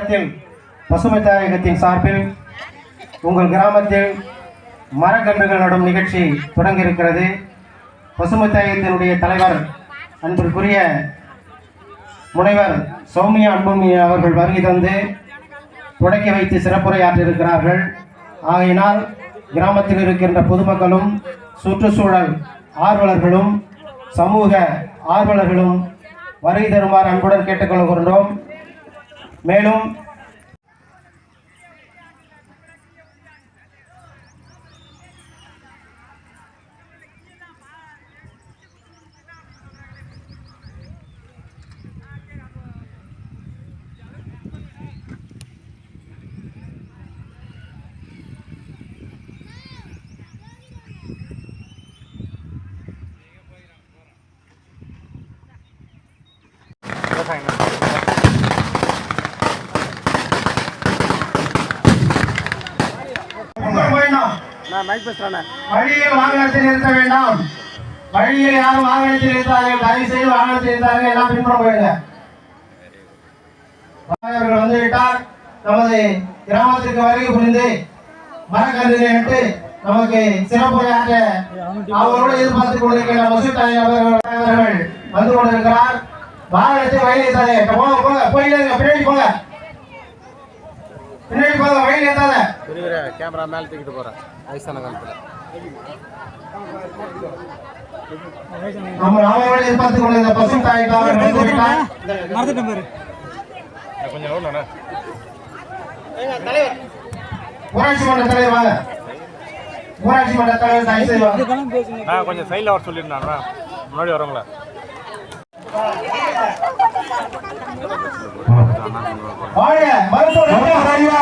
நேரத்தில் பசுமை தாயகத்தின் சார்பில் உங்கள் கிராமத்தில் மரக்கன்றுகள் நடும் நிகழ்ச்சி தொடங்க இருக்கிறது. பசுமை தாயகத்தினுடைய தலைவர் அன்பிற்குரிய முனைவர் சௌமியா அன்புமணி அவர்கள் வருகை தந்து தொடக்கி வைத்து சிறப்புரையாற்றிருக்கிறார்கள். ஆகையினால் கிராமத்தில் இருக்கின்ற பொதுமக்களும் சுற்றுச்சூழல் ஆர்வலர்களும் சமூக ஆர்வலர்களும் வருகை தருமாறு அன்புடன் கேட்டுக்கொள்கின்றோம். மேலும் வழியில் வாகனத்தை நிறுத்த வேண்டாம். வழியில் யாரும் வாகனத்தை நிறுத்தார்கள். தயவு செய்து வாகனத்தை நிறுத்தார்கள். எல்லாம் பின்பற்ற போயிடுங்க. அவர்கள் வந்துவிட்டார். நமது கிராமத்திற்கு வருகை புரிந்து மரக்கன்றுகளை நட்டு நமக்கு சிறப்புரையாற்ற அவரோடு எதிர்பார்த்துக் கொண்டிருக்கிற மசூத் அவர்கள் வந்து கொண்டிருக்கிறார். வாகனத்தை வழியில் போங்க, போயிடுங்க, பின்னாடி போங்க, பின்னாடி போங்க, வழியில் ஏத்தாத. கேமரா மேல தூக்கிட்டு போறேன். வயசான காலத்துல நம்ம அவரோடு எதிர்பார்த்துக் கொண்டிருந்த பசும் தாய்க்காக ஊராட்சி மன்ற தலைவர் வாங்க. ஊராட்சி மன்ற தலைவர் தயவு செய்வாங்க. கொஞ்சம் சைட்ல வர சொல்லிருந்தாங்க. முன்னாடி வரவங்களா வாழ மருத்துவர் ஐயா,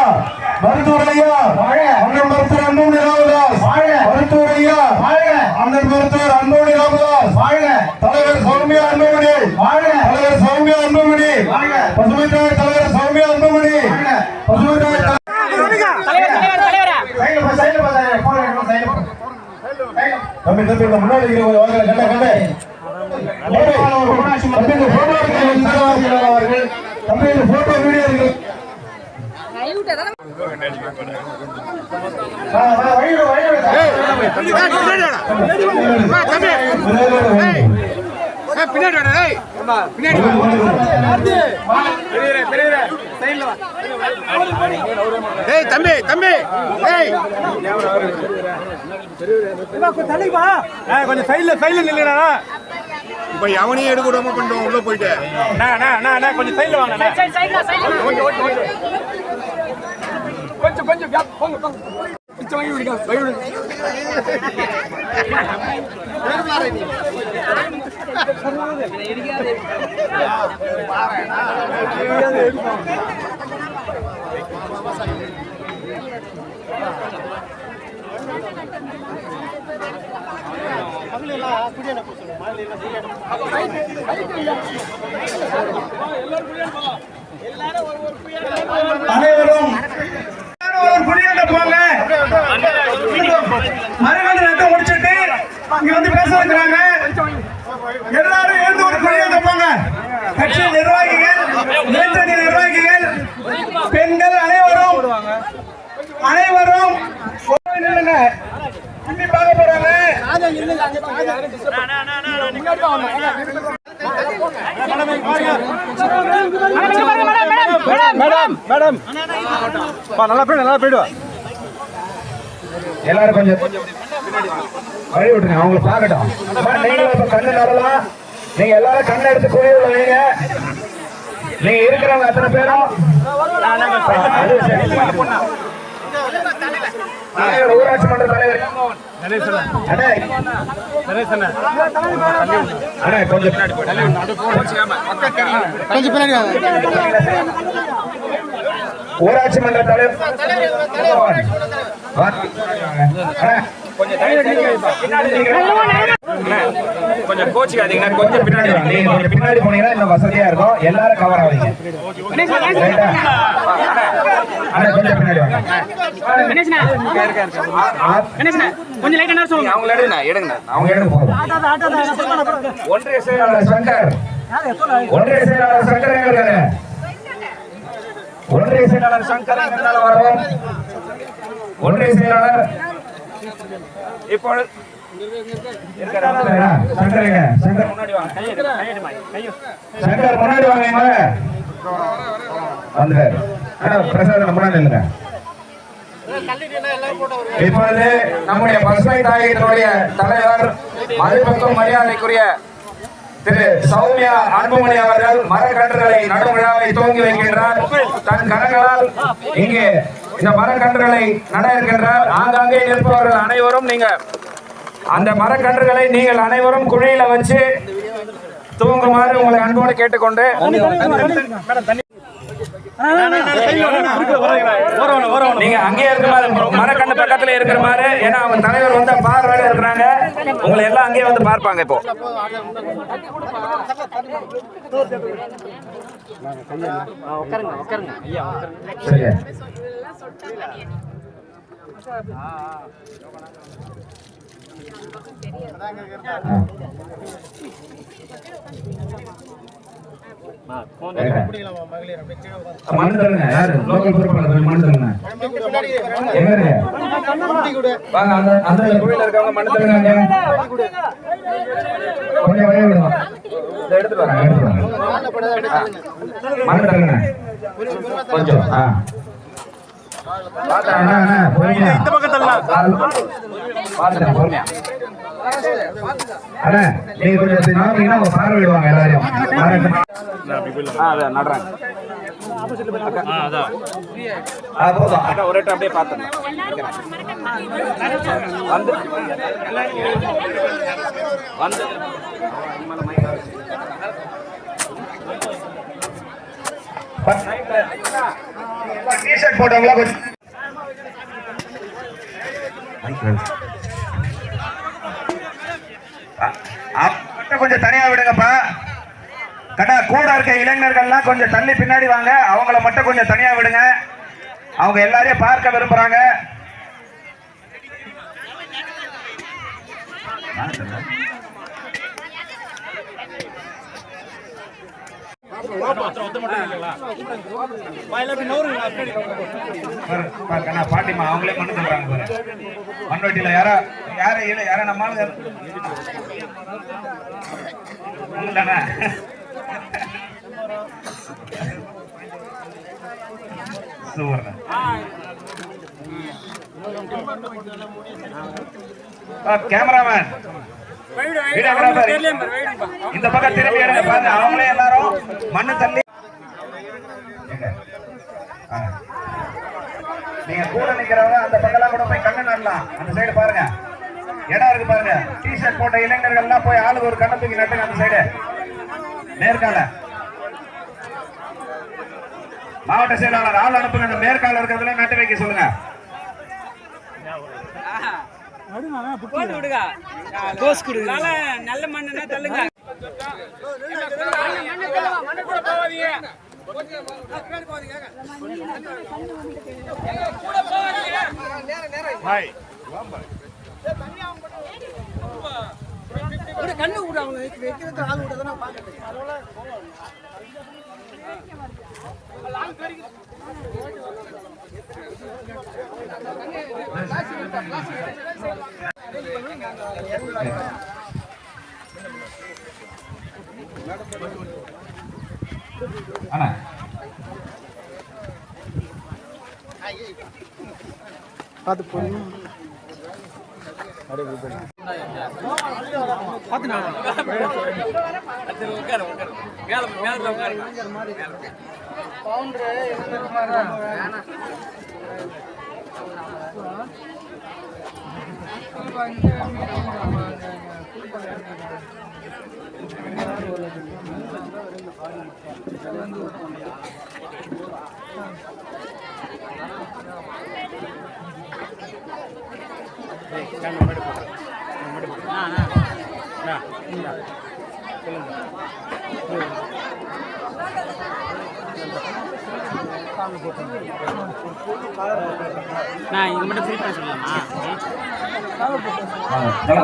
மருத்துவர் ஐயா வாழ, அண்ணன் மருத்துவர் அன்புமணி ராமதாஸ் வாழ, மருத்துவர் ஐயா வாழ, அண்ணன் மருத்துவர் அன்புமணி ராமதாஸ் வாழ, தலைவர் சௌமியா அன்புமணி வாழ, தலைவர் சௌமியா அன்புமணி வாழ, பசுமை தாய் தலைவர் சௌமியா அன்புமணி வாழ, பசுமை தாய் தம்பி முன்னாடி போட்டோ வீடியோ இருக்கு. கொஞ்சம் சைட்ல நில்லுடா. இப்ப எவனையும் எடுக்க விடாம பண்ணுவோம். உள்ள போயிட்டு கொஞ்சம் சைட்ல வாங்க. கொஞ்சம் கொஞ்சம் வாங்கி விடுங்க. அனைவரும் போங்க. மரங்கள் நட்டு முடிச்சுட்டு இங்க வந்து பேச வைக்கிறாங்க. எல்லாரும் எழுந்து ஒரு குடியாண்ட போங்க. கட்சி நிர்வாகிகள், இளைஞரணி நிர்வாகிகள், பெண்கள் அனைவரும் பார்க்க போறாங்க. நல்லா போயிடுவா. எல்லாரும் கொஞ்சம் வழி விட்டுருங்க, அவங்களை பார்க்கட்டும். நீங்க கண்ணு நடலாம். நீங்க எல்லாரும் கண்ணை எடுத்து கோயில வைங்க. நீங்க இருக்கிறவங்க அத்தனை பேரும் ஊராட்சி மன்ற தலைவர் கொஞ்சம் பின்னாடி ஊராட்சி மன்ற தலைவர் கொஞ்சம் கோச்சிக்காதீங்க. கொஞ்சம் பின்னாடி பின்னாடி போனீங்கன்னா இன்னும் வசதியா இருக்கும். எல்லாரும் கவர் ஆவீங்க. கொஞ்சம் பின்னாடி கொஞ்சம் லைட்டா சொல்லுங்க. அவங்க எடுங்க. அவங்க எடுங்க. ஒன்றிய செயலாளர் சங்கர், ஒன்றிய செயலாளர் சங்கர் ஒன்றிய செயலாளர் சங்கரை முன்னால் வரவும். ஒன்றிய செயலாளர் இப்பொழுது சங்கருங்க, சங்கர் முன்னாடி வாங்க. சங்கர் முன்னாடி வாங்க. வந்துட்டாரு. பிரசாதம் முன்னாடி இல்லைங்க. இப்பொழுது நம்முடைய பசுமை தாயகத்தினுடைய தலைவர் மதிப்புக்கும் மரியாதைக்குரிய திரு சௌமியா அன்புமணி அவர்கள் மரக்கன்றுகளை நடும் விழாவை துவங்கி வைக்கின்றார். தன் கரங்களால் இங்கே இந்த மரக்கன்றுகளை நட இருக்கின்றார். ஆங்காங்கே நிற்பவர்கள் அனைவரும் நீங்க அந்த மரக்கன்றுகளை நீங்கள் அனைவரும் குழியில வச்சு துவங்குமாறு உங்களை அன்போடு கேட்டுக்கொண்டு நீங்க அங்கே இருக்கிற மரக்கண்ணு பக்கத்துல இருக்கிற மாதிரி, ஏன்னா அவங்க தலைவர் வந்து பார்வையில இருக்கிறாங்க. உங்களை எல்லாம் அங்கேயே வந்து பார்ப்பாங்க. இப்போ சரியா மண்ணு தருங்க. யாரு லோக்கல் பொறுப்பாளர் மண்ணு தருங்க. வாங்க அந்த குழியில இருக்கவங்க மண்ணு தருங்க. கொஞ்சம் வழிய விடுங்க. எடுத்துட்டு வாங்க, எடுத்துட்டு வாங்க. மண்ணு தருங்க கொஞ்சம். இந்த பக்கத்துல பொறுமையா அண்ணா நீங்க கொஞ்சம் நாமீங்கன்னா அவங்க பார்வையிடுவாங்க எல்லாரையும். நடுறாங்க ஒரு அப்படியே பார்த்தேன். வந்து டிஷர்ட் போட்டவங்களா கொஞ்சம் தனியா விடுங்கப்பா. கடா கூட இருக்க இளைஞர்கள்லாம் கொஞ்சம் தள்ளி பின்னாடி வாங்க. அவங்கள மட்டும் கொஞ்சம் தனியா விடுங்க. அவங்க எல்லாரையும் பார்க்க விரும்புறாங்க. பாட்டிமா அவங்களே மண்ணு சொல்றாங்க. மண்வெட்டியில யாரா நம்மளால கேமராமேன் இந்த பக்கம் திரும்பி எடுங்க. பாருங்க அவங்களே எல்லாரும் மண்ணு தள்ளி. நீங்க கூட நிக்கிறவங்க அந்த பக்கம் கூட போய் கண்ணு நடலாம். அந்த சைடு பாருங்க இடம் இருக்கு பாருங்க. டிஷர்ட் போட்ட இளைஞர்கள் எல்லாம் போய் ஆளுக்கு ஒரு கண்ணை தூக்கி நட்டுங்க. அந்த சைடு நேர்கால மாவட்ட செயலாளர் ஆள் அனுப்புங்க. அந்த மேற்கால இருக்கிறதுல நட்டு வைக்க சொல்லுங்க. நல்ல மண்ணா தள்ளுங்க. கண்ணு விட அவங்க வைக்கிறது ஆள் விட்டதான் அண்ணா பார்த்து போடுங்க.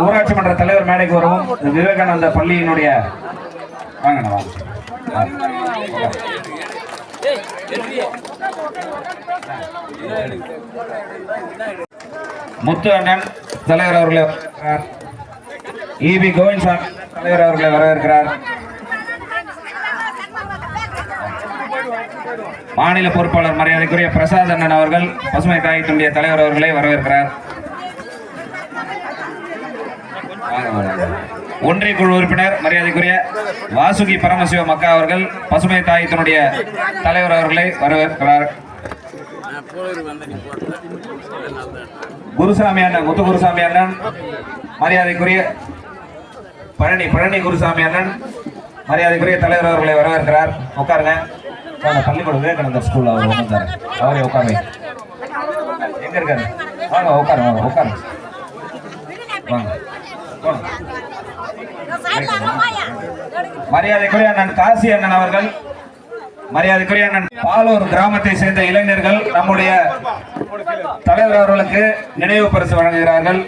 ஊராட்சி மன்ற தலைவர் மேடைக்கு வரவும். விவேகானந்த பள்ளியினுடைய வாங்க முத்து அண்ணன் தலைவர் அவர்களை வரவேற்கிறார். EB கோவிந்தசாமி தலைவர் அவர்களை வரவேற்கிறார். மாநில பொறுப்பாளர் மரியாதைக்குரிய பிரசாத் அண்ணன் அவர்கள் பசுமை தாயத்தினுடைய தலைவர் அவர்களை வரவேற்கிறார். ஒன்றிய குழு உறுப்பினர் மரியாதைக்குரிய வாசுகி பரமசிவம் அக்கா அவர்கள் பசுமை தாயத்தினுடைய தலைவர் அவர்களை வரவேற்கிறார். குருசாமி அண்ணன் முத்து குருசாமி அண்ணன் மரியாதைக்குரிய பழனி குருசாமி அண்ணன் மரியாதைக்குரிய தலைவர் அவர்களை வரவேற்கிறார். உட்காருங்க. பள்ளிக்கூடம் விவேகானந்தர் ஸ்கூல் அவர் வந்தார். அவரே உட்காருங்க. எங்க இருக்காரு? வாங்க உட்காருங்க. உட்காருங்க. மரியாதைக்குரிய அண்ணன் காசி அண்ணன் அவர்கள் மரியாதைக்குரிய அண்ணன் பாலூர் கிராமத்தை சேர்ந்த இளைஞர்கள் நம்முடைய தலைவர் அவர்களுக்கு நினைவு பரிசு வழங்குகிறார்கள்.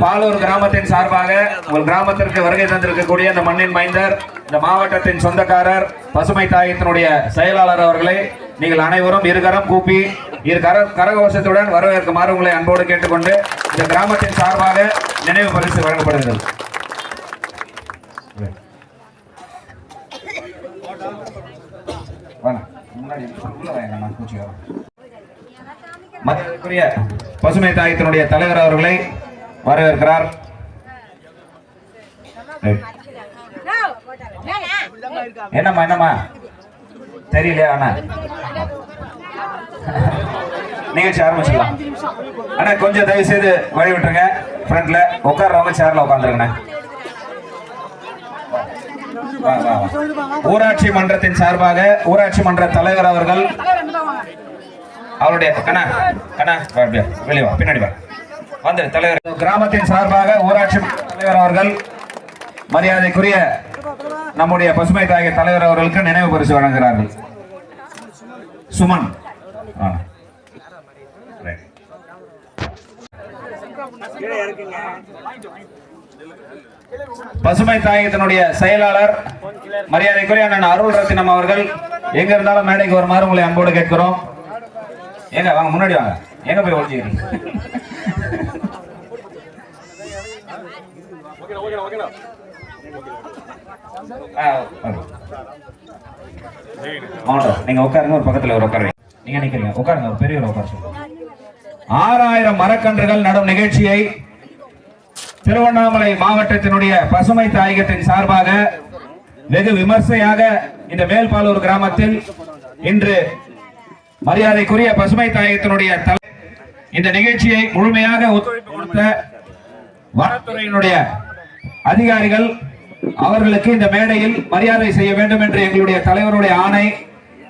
பாலூர் கிராமத்தின் சார்பாக உங்கள் கிராமத்திற்கு வருகை தந்திருக்கக்கூடிய இந்த மண்ணின் மைந்தர், இந்த மாவட்டத்தின் சொந்தக்காரர், பசுமை தாயத்தினுடைய செயலாளர் அவர்களை நீங்கள் அனைவரும் இருகரம் கூப்பி கரகோஷத்துடன் வரவேற்குமாறு உங்களை அன்போடு கேட்டுக்கொண்டு இந்த கிராமத்தின் சார்பாக நினைவு பரிசு வழங்கப்படுகிறது. மரியாதைக்குரிய பசுமை தாயத்தினுடைய தலைவர் அவர்களை வரவேற்கிறார். என்னம்மா தெரியலையா அண்ணா? நிகழ்ச்சி ஆரம்பிச்சிடலாம். அண்ணா கொஞ்சம் தயவு செய்து வழி விட்டுருங்க. ஃப்ரண்ட்ல உட்கார்றவங்க சேர்ல உட்காந்துருங்க. ஊராட்சி மன்றத்தின் சார்பாக ஊராட்சி மன்ற தலைவர் அவர்கள் அவருடைய வெளியே வா, பின்னாடி வா வந்து தலைவர் கிராமத்தின் சார்பாக ஊராட்சி தலைவர் அவர்கள் மரியாதைக்குரிய நம்முடைய பசுமை தாய தலைவர் அவர்களுக்கு நினைவு பரிசு வழங்குகிறார்கள். சுமன் பசுமை தாயத்தினுடைய செயலாளர் மரியாதைக்குரிய அண்ணன் அருள் ரத்தினம் அவர்கள் எங்க இருந்தாலும் மேடைக்கு வருமாறு உங்களை அன்போடு கேட்கிறோம். எங்க வாங்க, முன்னாடி வாங்க. எங்க போய் ஒழிச்சுக்கிறீங்க? நீங்க உட்காருங்க. ஒரு பக்கத்துல ஒரு உட்காருங்க. நீங்க நிக்கிறீங்க, உட்காருங்க. ஒரு பெரியவர் உட்கார சொல்லுங்க. 6000 மரக்கன்றுகள் நடும் நிகழ்ச்சியை திருவண்ணாமலை மாவட்டத்தினுடைய பசுமை தாயகத்தின் சார்பாக வெகு விமர்சையாக இந்த மேல்பாலூர் கிராமத்தில் இன்று மரியாதைக்குரிய பசுமை தாயகத்தினுடைய இந்த நிகழ்ச்சியை முழுமையாக ஒத்துழைப்பு கொடுத்த வனத்துறையினுடைய அதிகாரிகள் அவர்களுக்கு இந்த மேடையில் மரியாதை செய்ய வேண்டும் என்று எங்களுடைய தலைவருடைய ஆணை.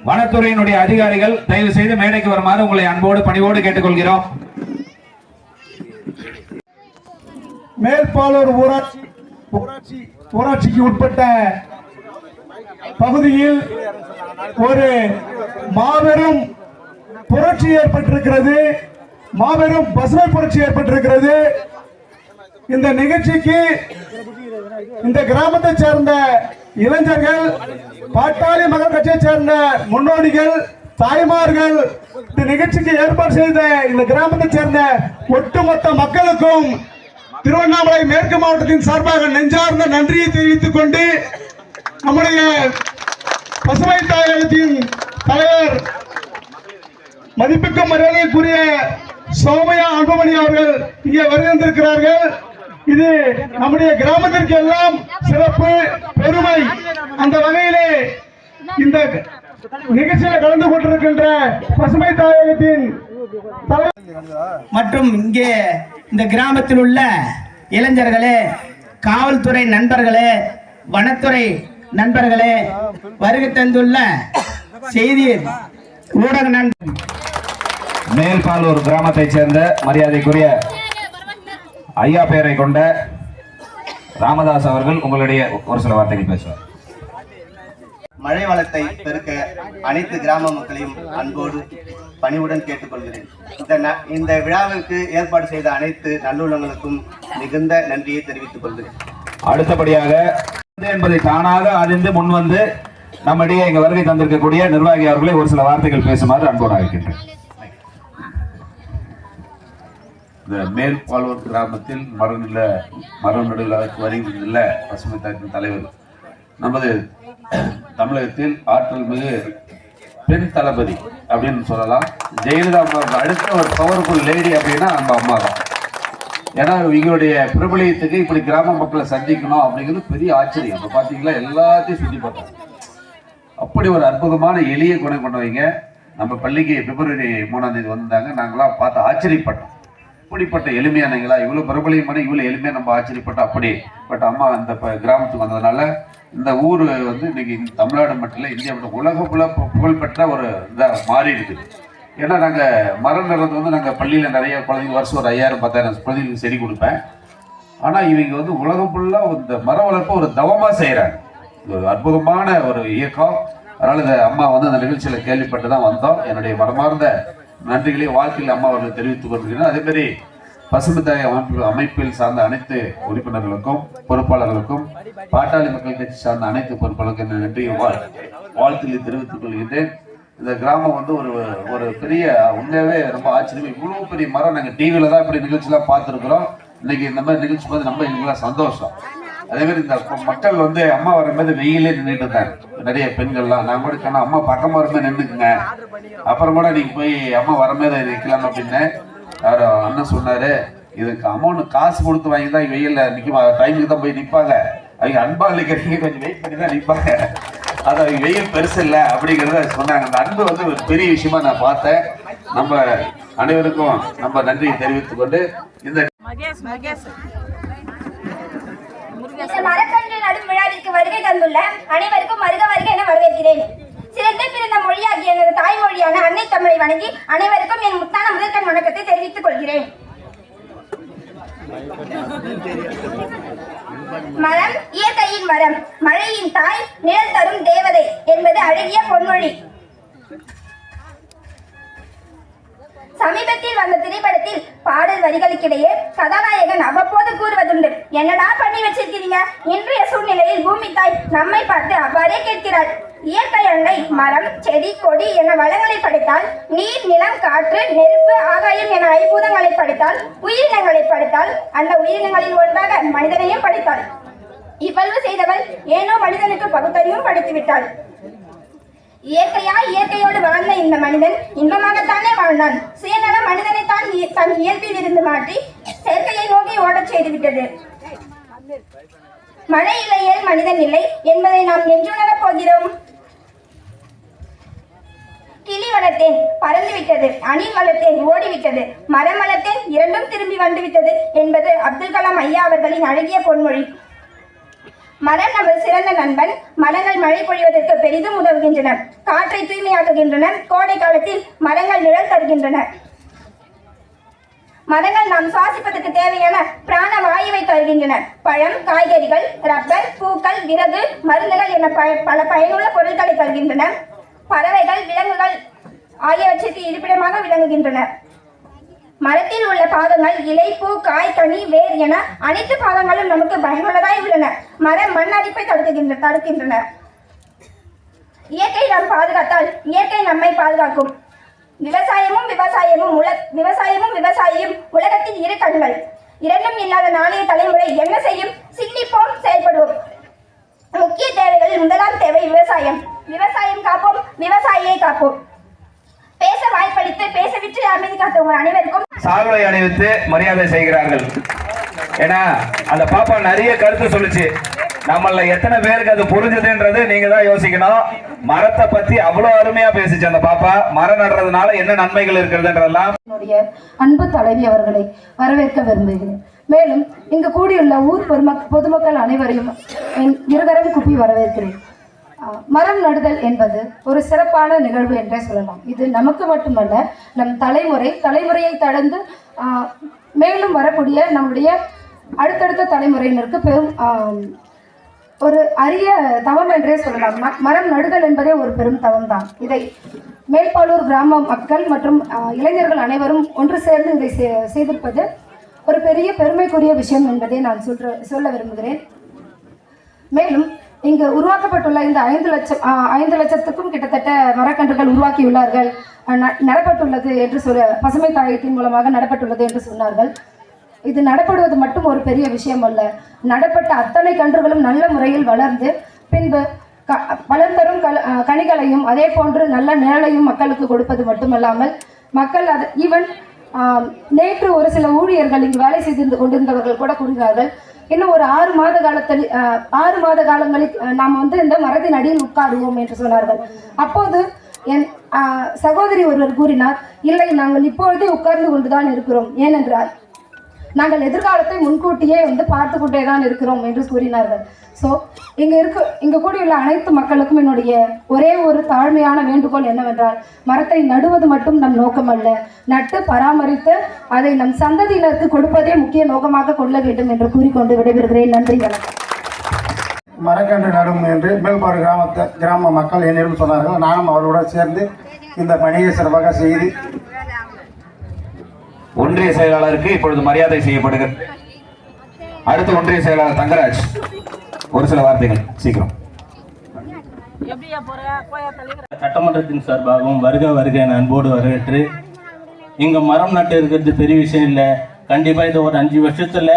வனத்துறையினுடைய அதிகாரிகள் தயவு செய்து மேடைக்கு வருமாறு உங்களை அன்போடு பணிவோடு கேட்டுக்கொள்கிறோம். மேல்பாலூர் ஊராட்சிக்கு உட்பட்ட பகுதியில் ஒரு மாபெரும் புரட்சி ஏற்பட்டிருக்கிறது. மாபெரும் பசுமை புரட்சி ஏற்பட்டிருக்கிறது. இந்த நிகழ்ச்சிக்கு இந்த கிராமத்தை சேர்ந்த இளைஞர்கள், பாட்டாளி மக்கள் கட்சியை சேர்ந்த முன்னோடிகள், தாய்மார்கள், இந்த நிகழ்ச்சிக்கு ஏற்பாடு செய்த இந்த கிராமத்தை சேர்ந்த ஒட்டுமொத்த மக்களுக்கும் திருவண்ணாமலை மேற்கு மாவட்டத்தின் சார்பாக நெஞ்சார்ந்த நன்றியை தெரிவித்துக் கொண்டு நம்முடைய பசுமை தாயகத்தின் தலைவர் மதிப்புக்கும் மரியாதைக்குரிய சௌமியா அன்புமணி அவர்கள் இங்கே வருகின்றிருக்கிறார்கள். இது நம்முடைய கிராமத்திற்கு எல்லாம் சிறப்பு, பெருமை. அந்த வகையிலே இந்த நிகழ்ச்சியில் கலந்து கொண்டிருக்கின்ற பசுமை தாயகத்தின் மற்றும் இங்கே இந்த கிராமத்தில் உள்ள இளைஞர்களே, காவல்துறை நண்பர்களே, வனத்துறை நண்பர்களே, வருகை தந்துள்ள செய்தி ஊடக நண்பர், மேல்பாலூர் கிராமத்தை சேர்ந்த மரியாதைக்குரிய ஐயா பெயரை கொண்ட ராமதாஸ் அவர்கள் உங்களுடைய ஒரு சில வார்த்தைகள் பேசுவார். மழை வளத்தை பெருக்க அனைத்து கிராம மக்களையும் அன்போடு பணிவுடன் கேட்டுக்கொள்கிறேன். இந்த விழாவிற்கு ஏற்பாடு செய்த அனைத்து நல்லுள்ளங்களுக்கும் மிகுந்த நன்றியை தெரிவித்துக் கொள்கிறேன். அடுத்தபடியாக என்பதை தானாக அறிந்து முன்வந்து நம்மிடையே இங்க வருகை தந்திருக்கக்கூடிய நிர்வாகி அவர்களை ஒரு சில வார்த்தைகள் பேசுமாறு அன்போடு அழைக்கின்றேன். இந்த மேல்பாலூர் கிராமத்தில் மரம் நடுவிழாவுக்கு வருகின்ற பசுமை தாக்கின் தலைவர் நமது தமிழகத்தில் ஆற்றல் மிகு பெண் தளபதி அப்படின்னு சொல்லலாம். ஜெயலலிதா அடுத்த ஒரு பவர்ஃபுல் லேடி அப்படின்னா அந்த அம்மா தான். ஏன்னா இவங்களுடைய பிரபலியத்துக்கு இப்படி கிராம மக்களை சந்திக்கணும் அப்படிங்கிறது பெரிய ஆச்சரியம். இப்போ பார்த்தீங்களா எல்லாத்தையும் சுற்றி பார்த்தாங்க. அப்படி ஒரு அற்புதமான எளிய குணம் கொண்டவங்க நம்ம பள்ளிக்கு பிப்ரவரி 3ஆம் தேதி வந்தாங்க. நாங்களாம் பார்த்து ஆச்சரியப்பட்டோம். இப்படிப்பட்ட எளிமையானங்களா, இவ்வளோ பிரபலியமான இவ்வளோ எளிமையாக நம்ம ஆச்சரியப்பட்டோம். அப்படிப்பட்ட அம்மா அந்த கிராமத்துக்கு வந்ததுனால இந்த ஊர் வந்து இன்னைக்கு தமிழ்நாடு மட்டும் இல்லை, இந்தியா மட்டும் உலக புகழ்பெற்ற ஒரு இதாக மாறி இருக்குது. ஏன்னா நாங்கள் மரம் நடுறது வந்து நாங்கள் பள்ளியில் நிறைய குழந்தைங்க வருஷம் ஒரு 5000-10,000 குழந்தைங்களுக்கு செடி கொடுப்பேன். ஆனால் இவங்க வந்து உலகம் ஃபுல்லாக இந்த மர வளர்ப்பை ஒரு தவமாக செய்கிறாங்க. ஒரு அற்புதமான ஒரு இயக்கம். அதனால் இந்த அம்மா வந்து அந்த நிகழ்ச்சியில் கேள்விப்பட்டு தான் வந்தோம். என்னுடைய மனமார்ந்த நன்றிகளை வாழ்க்கையில் அம்மா அவர்கள் தெரிவித்துக் கொள்கிறேன். அதேமாதிரி பசுமை தாய் அமைப்பில் சார்ந்த அனைத்து உறுப்பினர்களுக்கும் பொறுப்பாளர்களுக்கும் பாட்டாளி மக்கள் கட்சி சார்ந்த அனைத்து பொறுப்பாளர்களுக்கும் நன்றியை வாழ்த்துக்களை தெரிவித்துக் கொள்கின்றேன். இந்த கிராமம் வந்து ஒரு பெரிய உண்மையாகவே ரொம்ப ஆச்சரியம். இவ்வளோ பெரிய மரம் நாங்கள் டிவியில் தான் இப்படி நிகழ்ச்சியெல்லாம் பார்த்துருக்குறோம். இன்னைக்கு இந்த மாதிரி நிகழ்ச்சி பார்த்து நம்ம எங்களுக்குலாம் சந்தோஷம். அதேமாதிரி இந்த மக்கள் வந்து அம்மா வரும்போது வெயிலே நின்றுட்டு இருந்தாங்க. நிறைய பெண்கள்லாம் நான் கூட சொன்னேன், அம்மா பக்கமாக வரும்போது நின்றுக்குங்க, அப்புறம் கூட நீங்கள் போய் அம்மா வரமேதை நிற்கலாம் அப்படின்னு. யார் அண்ணன் சொன்னார், இதுக்கு அமௌண்ட் காசு கொடுத்து வாங்கி தான் வெயிலில் நிற்க டைமுக்கு தான் போய் நிற்பாங்க. அவங்க அன்பா அளிக்கிறீங்க, கொஞ்சம் வெயிட் பண்ணி தான் நிற்பாங்க. அது அவங்க வெயில் பெருசு இல்லை அப்படிங்கிறத சொன்னாங்க. அந்த அன்பு வந்து ஒரு பெரிய விஷயமா நான் பார்த்தேன். நம்ம அனைவருக்கும் நம்ம நன்றியை தெரிவித்துக் கொண்டு இந்த மரக்கன்று நடும் விழாவிற்கு வருகை தந்துள்ள அனைவருக்கும் வருக வருக என வரவேற்கிறேன். சிறந்த பிறந்த மொழியாகிய எனது தாய்மொழியான அன்னை தமிழை வணங்கி அனைவருக்கும் என் முத்தான முதற்கண் வணக்கத்தை தெரிவித்துக் கொள்கிறேன். மரம் இயற்கையின் மரம், மழையின் தாய், நிழல் தரும் தேவதை என்பது அழகிய பொன்மொழி. சமீபத்தில் வந்த திரைப்படத்தில் பாடல் வரிகளுக்கிடையே கதாநாயகன் அவ்வப்போது கூறுவதுண்டு, என்னடா பண்ணி வச்சிருக்கிறீங்க? இன்றைய சூழ்நிலையில் பூமி தாய் நம்மை பார்த்து அவ்வாறே கேட்கிறாள். இயற்கை அன்னை மரம், செடி, கொடி என வளங்களை படைத்தால், நீர், நிலம், காற்று, நெருப்பு, ஆகாயம் என ஐம்பூதங்களை படைத்தால், உயிரினங்களை படைத்தால், அந்த உயிரினங்களில் ஒன்றாக மனிதனையும் படைத்தாள். இவ்வளவு செய்தவள் ஏனோ மனிதனுக்கு பகுத்தறிவும் படைத்து விட்டாள். இயற்கையோடு வாழ்ந்த இந்த மனிதன் இன்பமாகத்தானே வாழ்ந்தான். சுயநலம் மனிதனை தான் தன் இயல்பில் இருந்து மாற்றி செயற்கையை நோக்கி ஓடச் செய்துவிட்டது. மழை இல்லையேல் மனிதன் இல்லை என்பதை நாம் என்றுணரப் போகிறோம். கிளி வளர்த்தேன், பறந்து விட்டது. அணில் வளர்த்தேன், ஓடிவிட்டது. மரம் வளர்த்தேன், இரண்டும் திரும்பி வந்துவிட்டது என்பது அப்துல் கலாம் ஐயா அவர்களின் அழகிய பொன்மொழி. மரம் நமது சிறந்த நண்பன். மரங்கள் மழை பொழிவதற்கு பெரிதும் உதவுகின்றன. காற்றை தூய்மையாக்குகின்றன. கோடை காலத்தில் மரங்கள் நிழல் தருகின்றன. மரங்கள் நாம் சுவாசிப்பதற்கு தேவையான பிராண வாயுவை தருகின்றன. பழம், காய்கறிகள், ரப்பர், பூக்கள், விறகு, மருந்துகள் என பல பயனுள்ள பொருட்களை தருகின்றன. பறவைகள், விலங்குகள் ஆகியவற்றிற்கு இருப்பிடமாக விளங்குகின்றன. மரத்தில் உள்ள பாகங்கள் இலை, பூ, காய், கனி, வேர் என அனைத்து பாகங்களும் நமக்கு பயனுள்ளதாய் உள்ளன. மரம் மண் அரிப்பை தடுக்கின்றன. இயற்கை நாம் பாதுகாத்தால் இயற்கை நம்மை பாதுகாக்கும். விவசாயமும் விவசாயியும் உலகத்தின் இரு கண்கள். இரண்டும் இல்லாத நாளைய தலைமுறை என்ன செய்யும்? சிந்திப்போம், செயல்படுவோம். முக்கிய தேவைகளில் முதலாம் தேவை விவசாயம். விவசாயம் காப்போம், விவசாயியை காப்போம். பேச வாய்ப்பளித்து பேச விட்டு அமைதி காத்தவங்க அனைவருக்கும் சால்வை அணிவித்து மரியாதை செய்கிறார்கள். ஏன்னா அந்த பாப்பா நிறைய கருத்து சொல்லுச்சு. நம்மள எத்தனை பேருக்கு அது புரிஞ்சதுன்றது நீங்க தான் யோசிக்கணும். மரத்தை பத்தி அவ்வளவு அருமையா பேசிச்சு அந்த பாப்பா. மரம் நடுறதுனால என்ன நன்மைகள் இருக்கிறதுன்றதெல்லாம். அன்பு தலைவி அவர்களை வரவேற்க விரும்புகிறேன். மேலும் இங்கு கூடியுள்ள ஊர் பொதுமக்கள் அனைவரையும் இருகரம் குப்பி வரவேற்கிறேன். மரம் நடுதல் என்பது ஒரு சிறப்பான நிகழ்வு என்றே சொல்லலாம். இது நமக்கு மட்டுமல்ல, நம் தலைமுறையை கடந்து மேலும் வரக்கூடிய நம்முடைய அடுத்தடுத்த தலைமுறையினருக்கு பெரும் ஒரு அரிய தவம் என்றே சொல்லலாம். மரம் நடுதல் என்பதே ஒரு பெரும் தவம் தான். இதை மேல்பாலூர் கிராம மக்கள் மற்றும் இளைஞர்கள் அனைவரும் ஒன்று சேர்ந்து இதை செய்திருப்பது ஒரு பெரிய பெருமைக்குரிய விஷயம் என்பதை நான் சொல்ல விரும்புகிறேன். மேலும் இங்கு உருவாக்கப்பட்டுள்ள இந்த 5 லட்சத்துக்கும் கிட்டத்தட்ட மரக்கன்றுகள் உருவாக்கியுள்ளார்கள், நடப்பட்டுள்ளது என்று பசுமை தாயகத்தின் மூலமாக நடப்பட்டுள்ளது என்று சொன்னார்கள். இது நடப்படுவது மட்டும் ஒரு பெரிய விஷயம் அல்ல. நடப்பட்ட அத்தனை கன்றுகளும் நல்ல முறையில் வளர்ந்து பின்பு பலர்தரும் கனிகளையும் அதே போன்று நல்ல நிழலையும் மக்களுக்கு கொடுப்பது மட்டுமல்லாமல் மக்கள் அது ஈவன் நேற்று ஒரு சில ஊழியர்கள் இங்கு வேலை செய்து கொண்டிருந்தவர்கள் கூட கூறுகிறார்கள், இன்னும் ஒரு 6 மாத காலங்களில் நாம் இந்த மரத்தின் அடியில் உட்காருவோம் என்று சொன்னார்கள். அப்போது என் சகோதரி ஒருவர் கூறினார், இல்லை நாங்கள் இப்பொழுதே உட்கார்ந்து கொண்டுதான் இருக்கிறோம், ஏனென்றால் நாங்கள் எதிர்காலத்தை முன்கூட்டியே பார்த்து கொண்டே தான் இருக்கிறோம் என்று கூறினார்கள். ஸோ இங்கு கூடியுள்ள அனைத்து மக்களுக்கும் என்னுடைய ஒரே ஒரு தாழ்மையான வேண்டுகோள் என்னவென்றால், மரத்தை நடுவது மட்டும் நம் நோக்கம் அல்ல, நட்டு பராமரித்து அதை நம் சந்ததியினருக்கு கொடுப்பதே முக்கிய நோக்கமாக கொள்ள வேண்டும் என்று கூறிக்கொண்டு விடைபெறுகிறேன். நன்றி, வணக்கம். மரக்கன்று நடும் என்று மேல்பாடு கிராம மக்கள் என்னிடம் சொன்னார்கள். நானும் அவர்களுடன் சேர்ந்து இந்த பணியை சிறப்பாக செய்து ஒன்றிய செயலாளருக்கு இப்பொழுது மரியாதை செய்யப்படுகிறது. அடுத்து ஒன்றிய செயலாளர் தங்கராஜ் ஒரு சில வார்த்தைகள் சீக்கிரம். சட்டமன்றத்தின் சார்பாகவும் வருக என அன்போடு வரவேற்று, இங்க மரம் நட்டு இருக்கிறது பெரிய விஷயம் இல்லை. கண்டிப்பா இது ஒரு 5 வருஷத்துல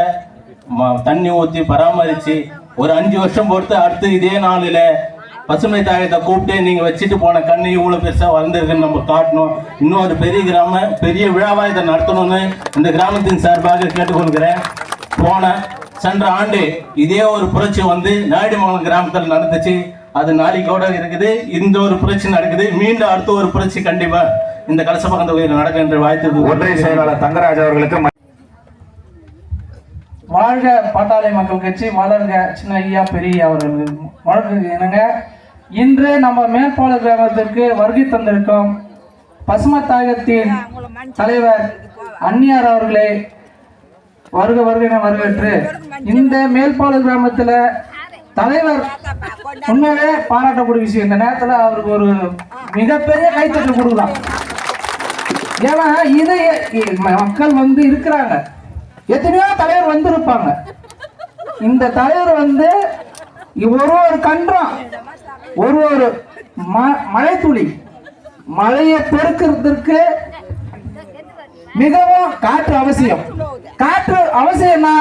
தண்ணி ஊற்றி பராமரிச்சு ஒரு 5 வருஷம் பொறுத்து அடுத்து இதே நாளில் பசுமை தாயத்தை கூப்பிட்டு நீங்க வச்சுட்டு போன கண்ணு இவ்வளவு பெருசா வளர்ந்துருக்குன்னு நம்ம காட்டணும். இன்னும் ஒரு பெரிய விழாவா இதை நடத்தணும்னு இந்த கிராமத்தின் சார்பாக கேட்டுக்கொள்கிறேன். சென்ற ஆண்டு இதே ஒரு புரட்சி நாயுடுமங்கலம் கிராமத்தில் நடந்துச்சு. அது நாளைக்கோட இருக்குது. இந்த ஒரு புரட்சி நடக்குது. மீண்டும் அடுத்த ஒரு புரட்சி கண்டிப்பா இந்த கலசப்பாக்கம் தொகுதியில் நடக்கும் என்று வாழ்த்து. ஒன்றிய செயலாளர் தங்கராஜ் அவர்களுக்கு வாழ்க பாட்டாளி மக்கள் கட்சி, வளர்க சின்ன ஐயா பெரிய அவர்கள் வழக்கு என்னங்க. இன்று நம்ம மேல்பாடு கிராமத்திற்கு வருகை தந்திருக்கோம் பசுமை தாயகத்தின் தலைவர் அந்நியார் அவர்களே வருக என வரவேற்று, இந்த மேல்பாடு கிராமத்துல தலைவர் உண்மையே பாராட்டக்கூடிய விஷயம். இந்த நேரத்தில் அவருக்கு ஒரு மிகப்பெரிய கைத்தட்டல் கொடுக்கலாம். ஏன்னா இது மக்கள் இருக்கிறாங்க, எத்தனையோ தலைவர் வந்திருப்பாங்க. இந்த தலைவர் ஒரு கன்றம் ஒரு மழை துளி மழையை பெருக்கிறதுக்கு மிகவும் காற்று அவசியம். காற்று அவசியம்னா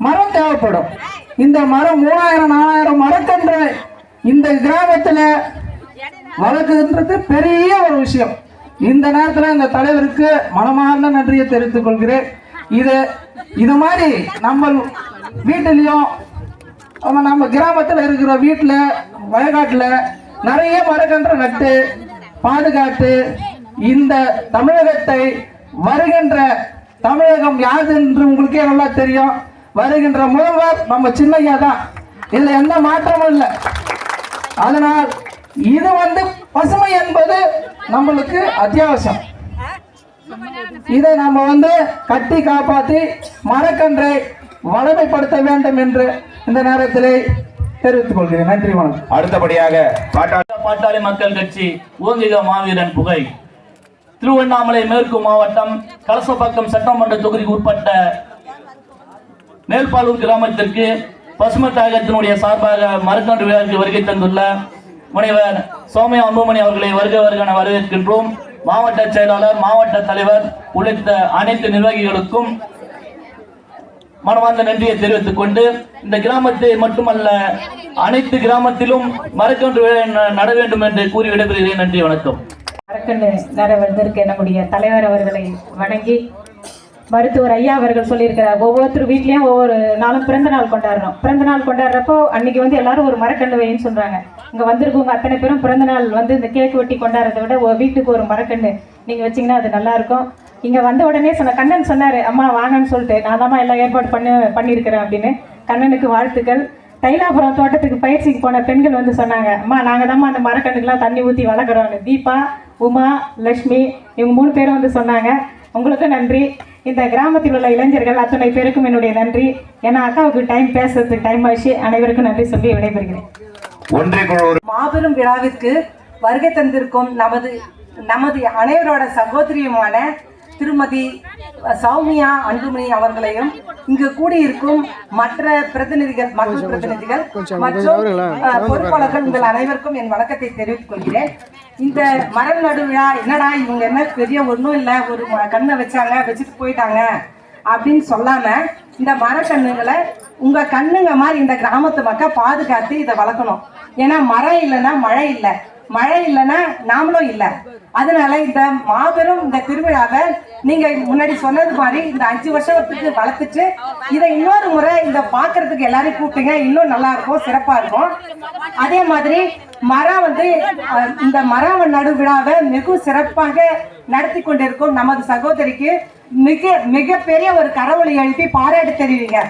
மரம் தேவைப்படும். இந்த மரம் 3000-4000 மரக்கன்று இந்த கிராமத்துல வளர்க்குன்றது பெரிய ஒரு விஷயம். இந்த நேரத்தில் இந்த தலைவருக்கு மனமார்ந்த நன்றியை தெரிவித்துக் கொள்கிறேன். இது மாதிரி நம்ம வீட்டிலையும் நம்ம கிராமத்தில் இருக்கிற வீட்டில் வயக்காட்டில் நிறைய மரக்கன்று நட்டு பாதுகாத்து இந்த தமிழகத்தை வருகின்ற தமிழகம் யாது என்று உங்களுக்கே நல்லா தெரியும். வருகின்ற முதல்வர் நம்ம சின்னையா தான், இதுல எந்த மாற்றமும் இல்லை. அதனால் இது பசுமை என்பது நம்மளுக்கு அத்தியாவசியம். இதை நம்ம கட்டி காப்பாற்றி மரக்கன்றை வளமைப்படுத்த வேண்டும் என்று இந்த நேரத்தில் தெரிவித்துக் கொள்கிறேன். நன்றி, வணக்கம். அடுத்தபடியாக பாட்டாளி மக்கள் கட்சி ஓங்கிக மாவீரன் புகை திருவண்ணாமலை மேற்கு மாவட்டம் கலசப்பாக்கம் சட்டமன்ற தொகுதிக்கு உட்பட்ட மேல்பாலூர் கிராமத்திற்கு பசுமை தாயகத்தினுடைய சார்பாக மரக்கன்று விழாவுக்கு வருகை தந்துள்ள முனைவர் சௌமியா அன்புமணி அவர்களை வருக என வரவேற்கின்றோம். மாவட்ட செயலாளர், மாவட்ட தலைவர் உள்ளிட்ட அனைத்து நிர்வாகிகளுக்கும் மனமார்ந்த நன்றியை தெரிவித்துக் கொண்டு, இந்த கிராமத்தை மட்டுமல்ல அனைத்து கிராமத்திலும் மரக்கன்று நட வேண்டும் என்று கூறி விடைபெறுகிறேன். நன்றி, வணக்கம். மரக்கன்று நட வந்திருக்க நம்முடைய தலைவர் அவர்களை வணங்கி, மருத்துவர் ஐயா அவர்கள் சொல்லியிருக்கிறார், ஒவ்வொருத்தர் வீட்லேயும் ஒவ்வொரு நாளும் பிறந்த நாள் கொண்டாடுறோம். பிறந்த நாள் கொண்டாடுறப்போ அன்னைக்கு எல்லாரும் ஒரு மரக்கன்று வைன்னு சொல்றாங்க. இங்கே வந்திருக்கவங்க அத்தனை பேரும் பிறந்த நாள் இந்த கேக் வெட்டி கொண்டாடுறதை விட வீட்டுக்கு ஒரு மரக்கன்று நீங்கள் வச்சிங்கன்னா அது நல்லாயிருக்கும். இங்கே வந்த உடனே கண்ணன் சொன்னார், அம்மா வாங்கன்னு சொல்லிட்டு, நான் தாம்மா எல்லாம் ஏற்பாடு பண்ணியிருக்கிறேன் அப்படின்னு. கண்ணனுக்கு வாழ்த்துக்கள். தைலாபுரம் தோட்டத்துக்கு பயிற்சிக்கு போன பெண்கள் சொன்னாங்க, அம்மா நாங்கள் தாம்மா அந்த மரக்கன்றுக்கெல்லாம் தண்ணி ஊற்றி வளர்க்குறோன்னு. தீபா, உமா, லக்ஷ்மி இவங்க 3 பேரும் சொன்னாங்க. உங்களுக்கு நன்றி. இந்த கிராமத்தில் உள்ள இளைஞர்கள் அத்தனை பேருக்கும் என்னுடைய நன்றி. ஏன்னா அக்காவுக்கு டைம் பேசுறதுக்கு டைம் ஆச்சு. அனைவருக்கும் நன்றி சொல்லி விடைபெறுகிறேன். மாபெரும் விழாவிற்கு வருகை தந்திருக்கும் நமது அனைவரோட சகோதரியுமான திருமதி சௌமியா அன்புமணி அவர்களையும் இங்கு கூடியிருக்கும் மற்ற பிரதிநிதிகள் மற்றும் பொறுப்பாளர்கள் உங்கள் அனைவருக்கும் என் வணக்கத்தை தெரிவித்துக் கொள்கிறேன். இந்த மரம் நடு விழா என்னடா இவங்க என்ன பெரிய ஒன்றும் இல்லை, ஒரு கண்ணை வச்சாங்க வச்சுட்டு போயிட்டாங்க அப்படின்னு சொல்லாம இந்த மரக்கண்ணுங்களை உங்க கண்ணுங்க மாதிரி இந்த கிராமத்து மக்கள் பாதுகாத்து இதை வளர்க்கணும். ஏன்னா மரம் இல்லைன்னா மழை இல்லை, மழை இல்லைன்னா நாமளும் இல்லை. அதனால இந்த மாபெரும் இந்த திருவிழாவை நீங்க முன்னாடி சொன்னது மாதிரி இந்த 5 வருஷத்துக்கு வளர்த்துட்டு இதை இன்னொரு முறை இந்த பாக்குறதுக்கு எல்லாரையும் கூப்பிட்டுங்க, இன்னும் நல்லா இருக்கும், சிறப்பா இருக்கும். அதே மாதிரி மரம் இந்த மரம் நடு விழாவை மிக சிறப்பாக நடத்தி கொண்டிருக்கும் நமது சகோதரிக்கு மிகப்பெரிய ஒரு கரவொலி எழுப்பி பாராட்டு தெரிவிங்க.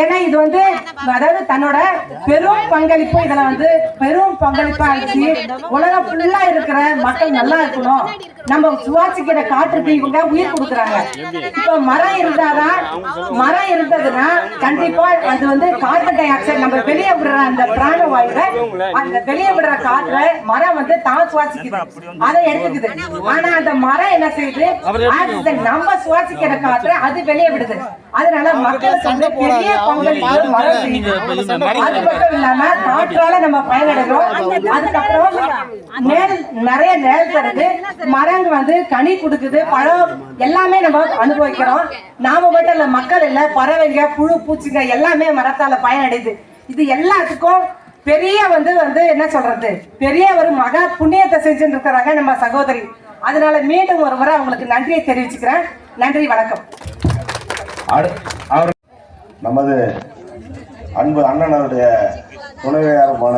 ஏன்னா இது அதாவது தன்னோட பெரும் பங்களிப்பு இதுல பெரும் பங்களிப்பா ஆயிடுச்சு. உலகம் ஃபுல்லா இருக்கிற மக்கள் நல்லா இருக்கணும், நம்ம சுவாசிக்கிற காற்றுக்கு இவங்க உயிர் கொடுக்குறாங்க. இப்ப மரம் இருந்ததுன்னா கண்டிப்பா அது கார்பன் டை ஆக்சைடு நம்ம வெளியே விடுற அந்த பிராண வாயுவை, அந்த வெளியே விடுற காற்றை மரம் தான் சுவாசிக்குது, அதை எடுத்துக்குது. ஆனா அந்த மரம் என்ன செய்யுது, ஆக்சிஜன் நம்ம சுவாசிக்கிற காற்றை அது வெளியே விடுது. அதனால மக்களுக்கு பெரிய பங்களிப்பு மரம் செய்யுது. அது மட்டும் இல்லாம காற்றால நம்ம பயனடைகிறோம். அதுக்கப்புறம் நிறைய நேர் தருது, மரங்க கனி கொடுக்குது, பழம் எல்லாமே நம்ம அனுபவிக்கிறோம். நாம மட்டும் இல்ல, மக்கள் இல்ல, பறவைங்க, புழு பூச்சிங்க எல்லாமே மரத்தால பயனடையுது. இது எல்லாத்துக்கும் பெரிய என்ன சொல்றது, பெரிய ஒரு மகா புண்ணியத்தை செஞ்சுட்டு இருக்கிறாங்க நம்ம சகோதரி. அதனால மீண்டும் ஒரு முறை அவங்களுக்கு நன்றியை தெரிவிச்சுக்கிறேன். நன்றி, வணக்கம். நமது அன்பு அண்ணனுடைய துணைவியாருமான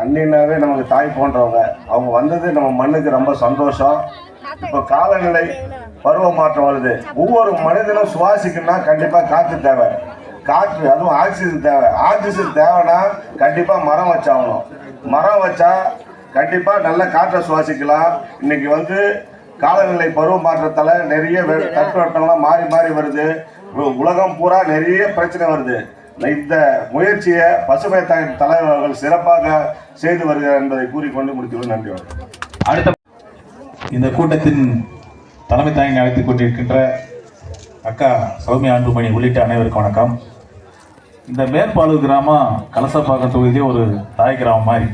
அண்ணினாவே நமக்கு தாய் போன்றவங்க. அவங்க வந்தது நம்ம மண்ணுக்கு ரொம்ப சந்தோஷம். இப்போ காலநிலை பருவ மாற்றம் வருது. ஒவ்வொரு மனிதனும் சுவாசிக்கணும்னா கண்டிப்பாக காற்று தேவை, காற்று அதுவும் ஆக்சிஜன் தேவை. ஆக்சிஜன் தேவைன்னா கண்டிப்பாக மரம் வச்சாகணும். மரம் வச்சா கண்டிப்பாக நல்ல காற்றை சுவாசிக்கலாம். இன்னைக்கு காலநிலை பருவ மாற்றத்தால் நிறைய தட்பவெப்பம்லாம் மாறி மாறி வருது. உலகம் பூரா நிறைய பிரச்சனை வருது. இந்த முயற்சியை பசுமை தாய் தலைவர்கள் சிறப்பாக செய்து வருகிறார் என்பதை கூறிக்கொண்டு முடித்துள்ளோம். நன்றி. அடுத்த இந்த கூட்டத்தின் தலைமை தாங்கி அழைத்துக் கொண்டிருக்கின்ற அக்கா சௌமியா அன்புமணி உள்ளிட்ட அனைவருக்கும் வணக்கம். இந்த மேற்பாலூர் கிராமம் கலசப்பாக்கம் தொகுதியே ஒரு தாய் கிராமம் மாதிரி.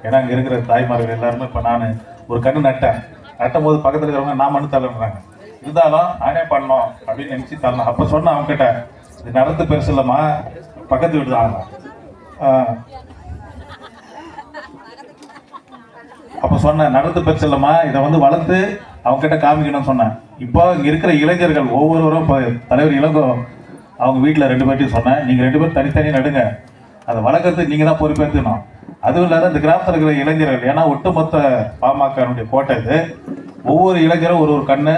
ஏன்னா அங்கே இருக்கிற தாய்மார்கள் எல்லாருமே இப்போ நான் ஒரு கண்ணு நட்டும் போது பக்கத்தில் இருக்கிறவங்க நான் மண்ணு தள்ளுறாங்க, இருந்தாலும் நானே பண்ணோம் அப்படின்னு நினச்சி தரலாம். அப்போ சொன்ன அவங்க கிட்ட இது நடந்து பெருசு இல்லைம்மா, பக்கத்து வீடு தான். அப்போ சொன்னேன் நடந்து பெருசு இல்லைம்மா, இதை வளர்த்து அவங்க கிட்ட காமிக்கணும்னு சொன்னேன். இப்போ இங்கே இருக்கிற இளைஞர்கள் ஒவ்வொருவரும் இப்போ தலைவர் இளங்கோ அவங்க வீட்டில் 2 பேர்ட்டையும் சொன்னேன், நீங்கள் 2 பேரும் தனித்தனி நடுங்க, அதை வளர்க்கறதுக்கு நீங்கள் தான் பொறுப்பேற்றுக்கணும். அதுவும் இல்லாத இந்த கிராமத்தில் இருக்கிற இளைஞர்கள், ஏன்னா ஒட்டுமொத்த பாமகனுடைய கோட்டை இது, ஒவ்வொரு இளைஞரும் ஒரு கண்ணு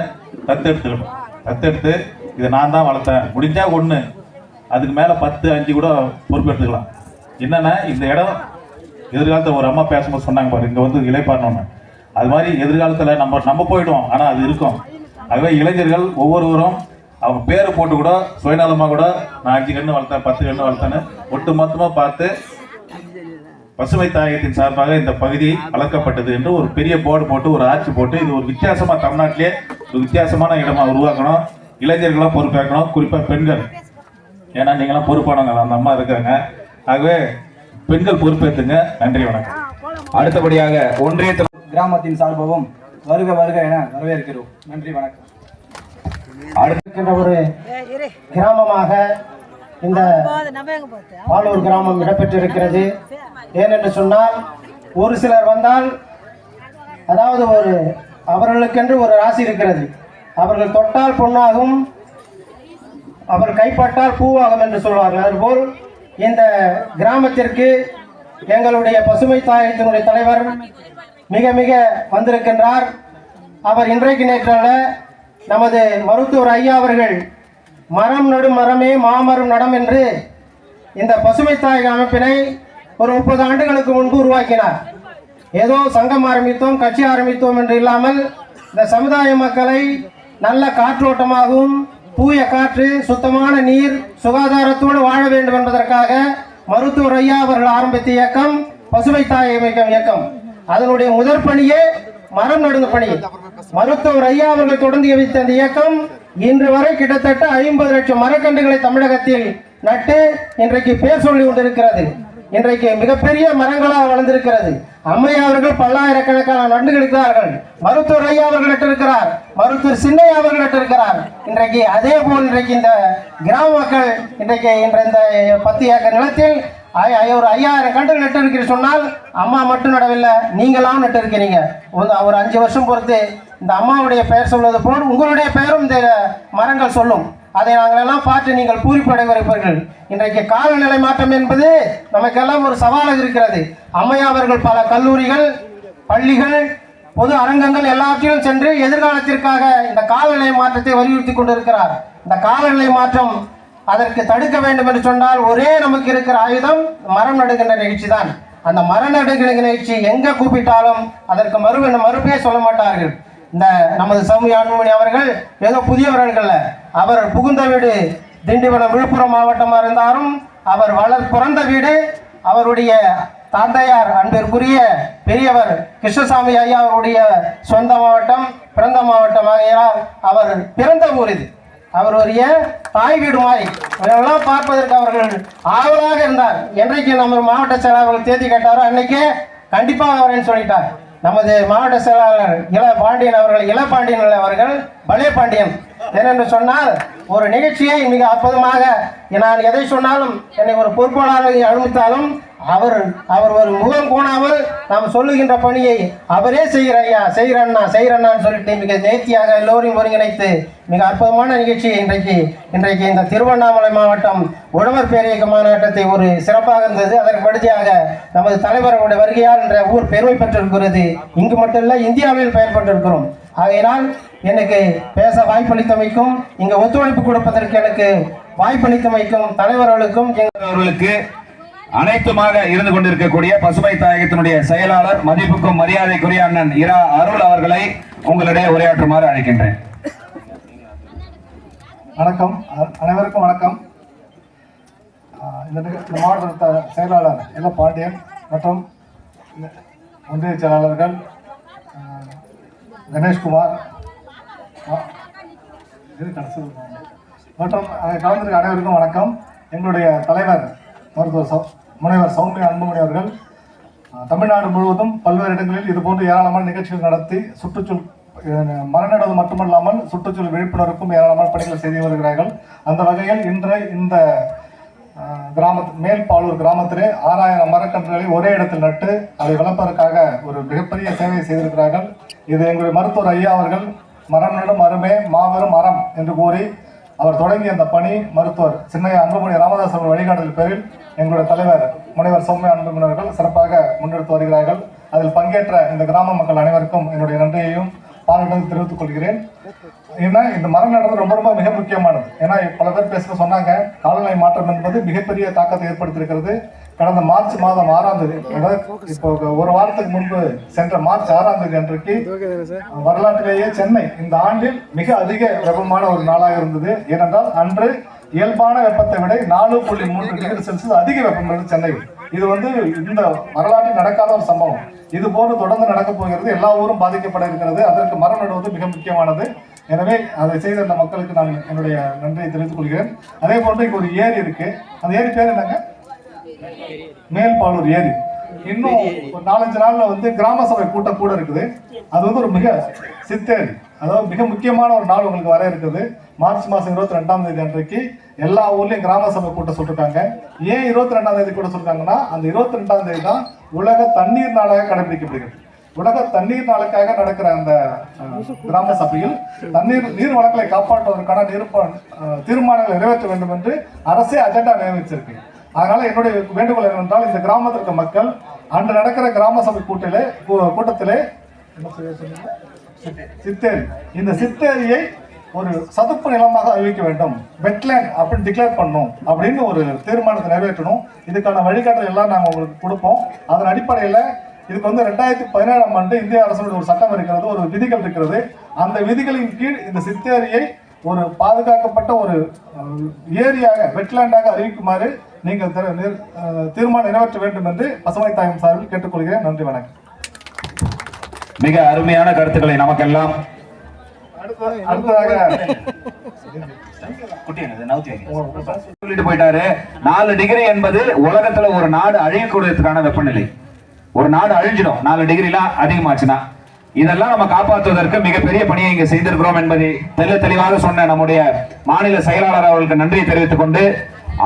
தத்தெடுத்துக்கணும். தத்தெடுத்து இதை நான் தான் வளர்த்தேன், முடிஞ்சா 1, அதுக்கு மேலே 10, 5 கூட பொறுப்பெடுத்துக்கலாம். என்னென்னா இந்த இடம் எதிர்காலத்தில் ஒரு அம்மா பேசும்போது சொன்னாங்க பாரு, இங்கே இலைப்பாறணும்னு, அது மாதிரி எதிர்காலத்தில் நம்ம போயிடுவோம், ஆனால் அது இருக்கும். ஆகவே இளைஞர்கள் ஒவ்வொருவரும் அவங்க பேரை போட்டு கூட சுயநலமாக கூட நான் 5 கன்று வளர்த்தேன், 10 கன்று வளர்த்தேன்னு ஒட்டு மொத்தமாக பார்த்து பசுமை தாயகத்தின் சார்பாக இந்த பகுதி வளர்க்கப்பட்டது என்று ஒரு பெரிய போர்டு போட்டு ஒரு ஆட்சி போட்டு இது ஒரு வித்தியாசமாக தமிழ்நாட்டிலே ஒரு வித்தியாசமான இடமா உருவாக்கணும். இளைஞர்களாம் பொறுப்பேற்கணும், குறிப்பாக பெண்கள், ஏன்னா நீங்களாம் பொறுப்பானவங்க, அந்த அம்மா இருக்காங்க. ஆகவே பெண்கள் பொறுப்பேற்றுங்க. நன்றி, வணக்கம். அடுத்தபடியாக ஒன்றிய கிராமத்தின் சார்பாகவும் வருக வருக என வரவேற்கிறோம். நன்றி, வணக்கம். அடுத்த ஒரு கிராமமாக இந்த பாலூர் கிராமம் இடம்பெற்றிருக்கிறது. ஏனென்று சொன்னால் ஒரு சிலர் வந்தால், அதாவது அவர்களுக்கென்று ஒரு ராசி இருக்கிறது. அவர்கள் தொட்டால் பொன்னாகும், அவர் கைப்பட்டால் பூவாகும் என்று சொல்வார்கள். அதுபோல் இந்த கிராமத்திற்கு எங்களுடைய பசுமை தாயகத்தினுடைய தலைவர் மிக மிக வந்திருக்கின்றார். அவர் இன்றைக்கு நேற்றல்ல, நமது மருத்துவர் ஐயா அவர்கள் மரம் நடும் மரமே மாமரம் நடம் என்று இந்த பசுமை தாயக அமைப்பினை ஒரு 30 ஆண்டுகளுக்கு முன்பு உருவாக்கினார். ஏதோ சங்கம் ஆரம்பித்தோம், கட்சி ஆரம்பித்தோம் என்று இல்லாமல் இந்த சமுதாய மக்களை நல்ல காற்றோட்டமாகவும், தூய காற்று, சுத்தமான நீர், சுகாதாரத்தோடு வாழ வேண்டும் என்பதற்காக மருத்துவர் ஐயா அவர்கள் ஆரம்பித்த இயக்கம் பசுமை தாயக இயக்கம். அதனுடைய முதற் பணியே மரம் நடுங்க பணி. மருத்துவர் ஐயா அவர்கள் தொடர்ந்து வைத்த அந்த இயக்கம் இன்று வரை கிட்டத்தட்ட 50 லட்சம் மரக்கன்றுகளை தமிழகத்தில் நட்டு இன்றைக்கு பேர் சொல்லி கொண்டிருக்கிறது. இன்றைக்கு மிகப்பெரிய மரங்களாக வளர்ந்திருக்கிறது. அம்மையா அவர்கள் பல்லாயிரக்கணக்கான நட்டுகிறார்கள். மருத்துவர் ஐயா அவர்கள் நட்டிருக்கிறார். மருத்துவர் சின்னையா அவர்கள் நட்டிருக்கிறார். இன்றைக்கு அதே போல் இன்றைக்கு இந்த கிராம மக்கள் இன்றைக்கு இந்த 10 ஏக்கர் நிலத்தில் ஒரு 5000 கன்றுகள் நட்டு இருக்கிற சொன்னால் அம்மா மட்டும் நடவில்லை, நீங்களாம் நட்டு இருக்கிறீங்க. ஒரு 5 வருஷம் பொறுத்து இந்த அம்மாவுடைய பெயர் சொல்வது போல் உங்களுடைய பெயரும் இந்த மரங்கள் சொல்லும். அதை நாங்கள் எல்லாம் பார்த்து நீங்கள் பூரிப்படைவீர்கள். இன்றைக்கு காலநிலை மாற்றம் என்பது நமக்கெல்லாம் ஒரு சவாலாக இருக்கிறது. அம்மையா அவர்கள் பல கல்லூரிகள், பள்ளிகள், பொது அரங்கங்கள் எல்லாவற்றிலும் சென்று எதிர்காலத்திற்காக இந்த காலநிலை மாற்றத்தை வலியுறுத்தி கொண்டிருக்கிறார். இந்த காலநிலை மாற்றம் அதற்கு தடுக்க வேண்டும் என்று சொன்னால் ஒரே நமக்கு இருக்கிற ஆயுதம் மரம் நடுகின்ற நிகழ்ச்சி தான். அந்த மரம் நடுகின்ற நிகழ்ச்சி எங்க கூப்பிட்டாலும் அதற்கு மறுப்பே சொல்ல மாட்டார்கள். இந்த நமது சௌமியா அன்புமணி அவர்கள் ஏதோ புதியவர்கள், அவர் புகுந்த வீடு திண்டிவனம் விழுப்புரம் மாவட்டமாக இருந்தாலும் அவர் பிறந்த வீடு அவருடைய தந்தையார் அன்பிற்குரிய பெரியவர் கிருஷ்ணசாமி ஐயா அவருடைய சொந்த மாவட்டம், பிறந்த மாவட்டம் ஆகையால் அவர் பிறந்த ஊர் இது. அவருடைய தாய் வீடு மாதிரி இதெல்லாம் பார்ப்பதற்கு அவர்கள் ஆவலாக இருந்தார். என்றைக்கு நம்ம மாவட்ட செயலாளர்கள் தேதி கேட்டாரோ அன்னைக்கே கண்டிப்பாக வரேன்னு சொல்லிட்டார். நமது மாவட்ட செயலாளர் இளபாண்டியன் அவர்கள் பலே பாண்டியன் ஏனென்று சொன்னால் ஒரு நிகழ்ச்சியை மிக அற்புதமாக நான் எதை சொன்னாலும் என்னை ஒரு பொறுப்பாளராக அனுமதித்தாலும் அவர் ஒரு முகம் கோணாமல் நாம் சொல்லுகின்ற பணியை அவரே செய்கிறண்ணான்னு சொல்லிட்டு மிக நேர்த்தியாக எல்லோரையும் ஒருங்கிணைத்து மிக அற்புதமான நிகழ்ச்சியை இன்றைக்கு இந்த திருவண்ணாமலை மாவட்டம் உழவர் பேரியக்க மாநாட்டத்தை ஒரு சிறப்பாக இருந்தது. அதற்கு அடுத்ததாக நமது தலைவருடைய வருகையால் என்ற ஊர் பெருமை பெற்றிருக்கிறது. இங்கு மட்டுமல்ல இந்தியாவில் பெயர் பெற்றிருக்கிறோம். ஆகையினால் எனக்கு பேச வாய்ப்பளித்தமைக்கும் இங்கு ஒத்துழைப்பு கொடுப்பதற்கு எனக்கு வாய்ப்பளித்தமைக்கும் தலைவர்களுக்கும் அவர்களுக்கு அனைத்துமாக இருந்து கொண்டிருக்கக்கூடிய பசுமை தாயகத்தினுடைய செயலாளர் மதிப்புக்கும் மரியாதைக்குரிய அண்ணன் இரா அருள் அவர்களை உங்களிடையே உரையாற்றுமாறு அழைக்கின்றேன். வணக்கம், அனைவருக்கும் வணக்கம். இந்த மாவட்ட செயலாளர் இளபாண்டியன் மற்றும் ஒன்றிய செயலாளர்கள் கணேஷ்குமார் மற்றும் கலந்திருக்க அனைவருக்கும் வணக்கம். எங்களுடைய தலைவர் மருத்துவர் முனைவர் சௌமியா அன்புமணி அவர்கள் தமிழ்நாடு முழுவதும் பல்வேறு இடங்களில் இதுபோன்று ஏராளமான நிகழ்ச்சிகள் நடத்தி சுற்றுச்சூழல் மரம் நடுவது மட்டுமல்லாமல் சுற்றுச்சூழல் விழிப்புணர்வுக்கும் ஏராளமான பணிகளை செய்து வருகிறார்கள். அந்த வகையில் இன்று இந்த மேல்பாலூர் கிராமத்திலே 6000 மரக்கன்றுகளை ஒரே இடத்தில் நட்டு அதை வளர்ப்பதற்காக ஒரு மிகப்பெரிய சேவையை செய்திருக்கிறார்கள். இது எங்களுடைய மருத்துவர் ஐயா அவர்கள் மரம் நடும் மரமே மாபெரும் மரம் என்று கூறி அவர் தொடங்கிய அந்த பணி மருத்துவர் சின்னையா அன்புமணி ராமதாஸ் அவர்கள் வழிகாட்டுதல் பேரில் எங்களுடைய தலைவர் முனைவர் சௌமியா அன்புமணி அவர்கள் சிறப்பாக முன்னெடுத்து வருகிறார்கள். அதில் பங்கேற்ற இந்த கிராம மக்கள் அனைவருக்கும் என்னுடைய நன்றியையும் பாராட்டுதல் தெரிவித்துக் கொள்கிறேன். ஏன்னா இந்த மரம் நடுறது ரொம்ப மிக முக்கியமானது. ஏன்னா பல பேர் பேச சொன்னாங்க, காலநிலை மாற்றம் என்பது மிகப்பெரிய தாக்கத்தை ஏற்படுத்தியிருக்கிறது. கடந்த மார்ச் மாதம் 6ஆம் தேதி, இப்போ ஒரு வாரத்துக்கு முன்பு சென்ற மார்ச் 6ஆம் தேதி அன்றைக்கு வரலாற்றிலேயே சென்னை இந்த ஆண்டில் மிக அதிக வெப்பமான ஒரு நாளாக இருந்தது. ஏனென்றால் அன்று இயல்பான வெப்பத்தை விட 4.3 டிகிரி செல்சியஸ் அதிக வெப்பம் இருந்தது சென்னையில். இது இந்த வரலாற்றில் நடக்காத ஒரு சம்பவம். இது போன்று தொடர்ந்து நடக்கப் போகிறது. எல்லா ஊரும் பாதிக்கப்பட இருக்கிறது. அதற்கு மரம் நடுவது மிக முக்கியமானது. எனவே அதை செய்த அந்த மக்களுக்கு நான் என்னுடைய நன்றியை தெரிவித்துக் கொள்கிறேன். அதே போன்று இங்க ஒரு ஏரி இருக்கு. அந்த ஏரி பேர் என்னங்க? மேல்பாலூர் ஏரி. இன்னும் ஒரு 4-5 நாள்ல கிராம சபை கூட்டம் கூட இருக்குது. அது ஒரு மிக சித்தேரி, அதாவது மிக முக்கியமான ஒரு நாள் உங்களுக்கு வர இருக்குது. மார்ச் மாதம் 22ஆம் தேதி அன்றைக்கு எல்லா ஊர்லயும் கிராம சபை கூட்டம் சொல்லிருக்காங்க. ஏன் 22ஆம் தேதி கூட சொல்றாங்கன்னா, அந்த 22ஆம் தேதி தான் உலக தண்ணீர் நாளாக கடைபிடிக்கப்படுகிறது. உலக தண்ணீர் நாளுக்காக நடக்கிற அந்த கிராம சபையில் நீர் வளங்களை காப்பாற்றுவதற்கான தீர்மானங்களை நிறைவேற்ற வேண்டும் என்று அரசே அஜெண்டா நியமிச்சிருக்கு. அதனால என்னுடைய வேண்டுகோள் என்னவென்றால், இந்த கிராமத்திற்கு மக்கள் அன்று நடக்கிற கிராம சபை கூட்டத்திலே சித்தேரி, இந்த சித்தேரியை ஒரு சதுப்பு நிலமாக அறிவிக்க வேண்டும், வெட்லேண்ட் அப்படின்னு டிக்ளேர் பண்ணணும் அப்படின்னு ஒரு தீர்மானத்தை நிறைவேற்றணும். இதுக்கான வழிகாட்டல் எல்லாம் நாங்கள் உங்களுக்கு கொடுப்போம். அதன் அடிப்படையில் இதுக்கு 2017ஆம் ஆண்டு இந்திய அரசுடைய ஒரு சட்டம் இருக்கிறது, ஒரு விதிகள் இருக்கிறது. அந்த விதிகளின் கீழ் இந்த சித்தேரியை ஒரு பாதுகாக்கப்பட்ட ஒரு ஏரியாக வெட்லேண்டாக அறிவிக்குமாறு நீங்கள் தீர்மானம் நிறைவேற்ற வேண்டும் என்று பசுமை தாயம் சார்பில் கேட்டுக்கொள்கிறேன். நன்றி, வணக்கம். மிக அருமையான கருத்துக்களை நமக்கெல்லாம் அடுத்ததாக சொல்லிட்டு போயிட்டாரு. 4 டிகிரி என்பது உலகத்துல ஒரு நாடு அழியக்கூடியதுக்கான வெப்பநிலை. ஒரு நாடு அழிஞ்சிடும் 4 டிகிரிலாம் அதிகமாச்சுன்னா. இதெல்லாம் நம்ம காப்பாற்றுவதற்கு மிகப்பெரிய பணியை இங்க செய்திருக்கிறோம் என்பதை தெளிவாக சொன்ன நம்முடைய மாநில செயலாளர் அவர்களுக்கு நன்றியை தெரிவித்துக் கொண்டு,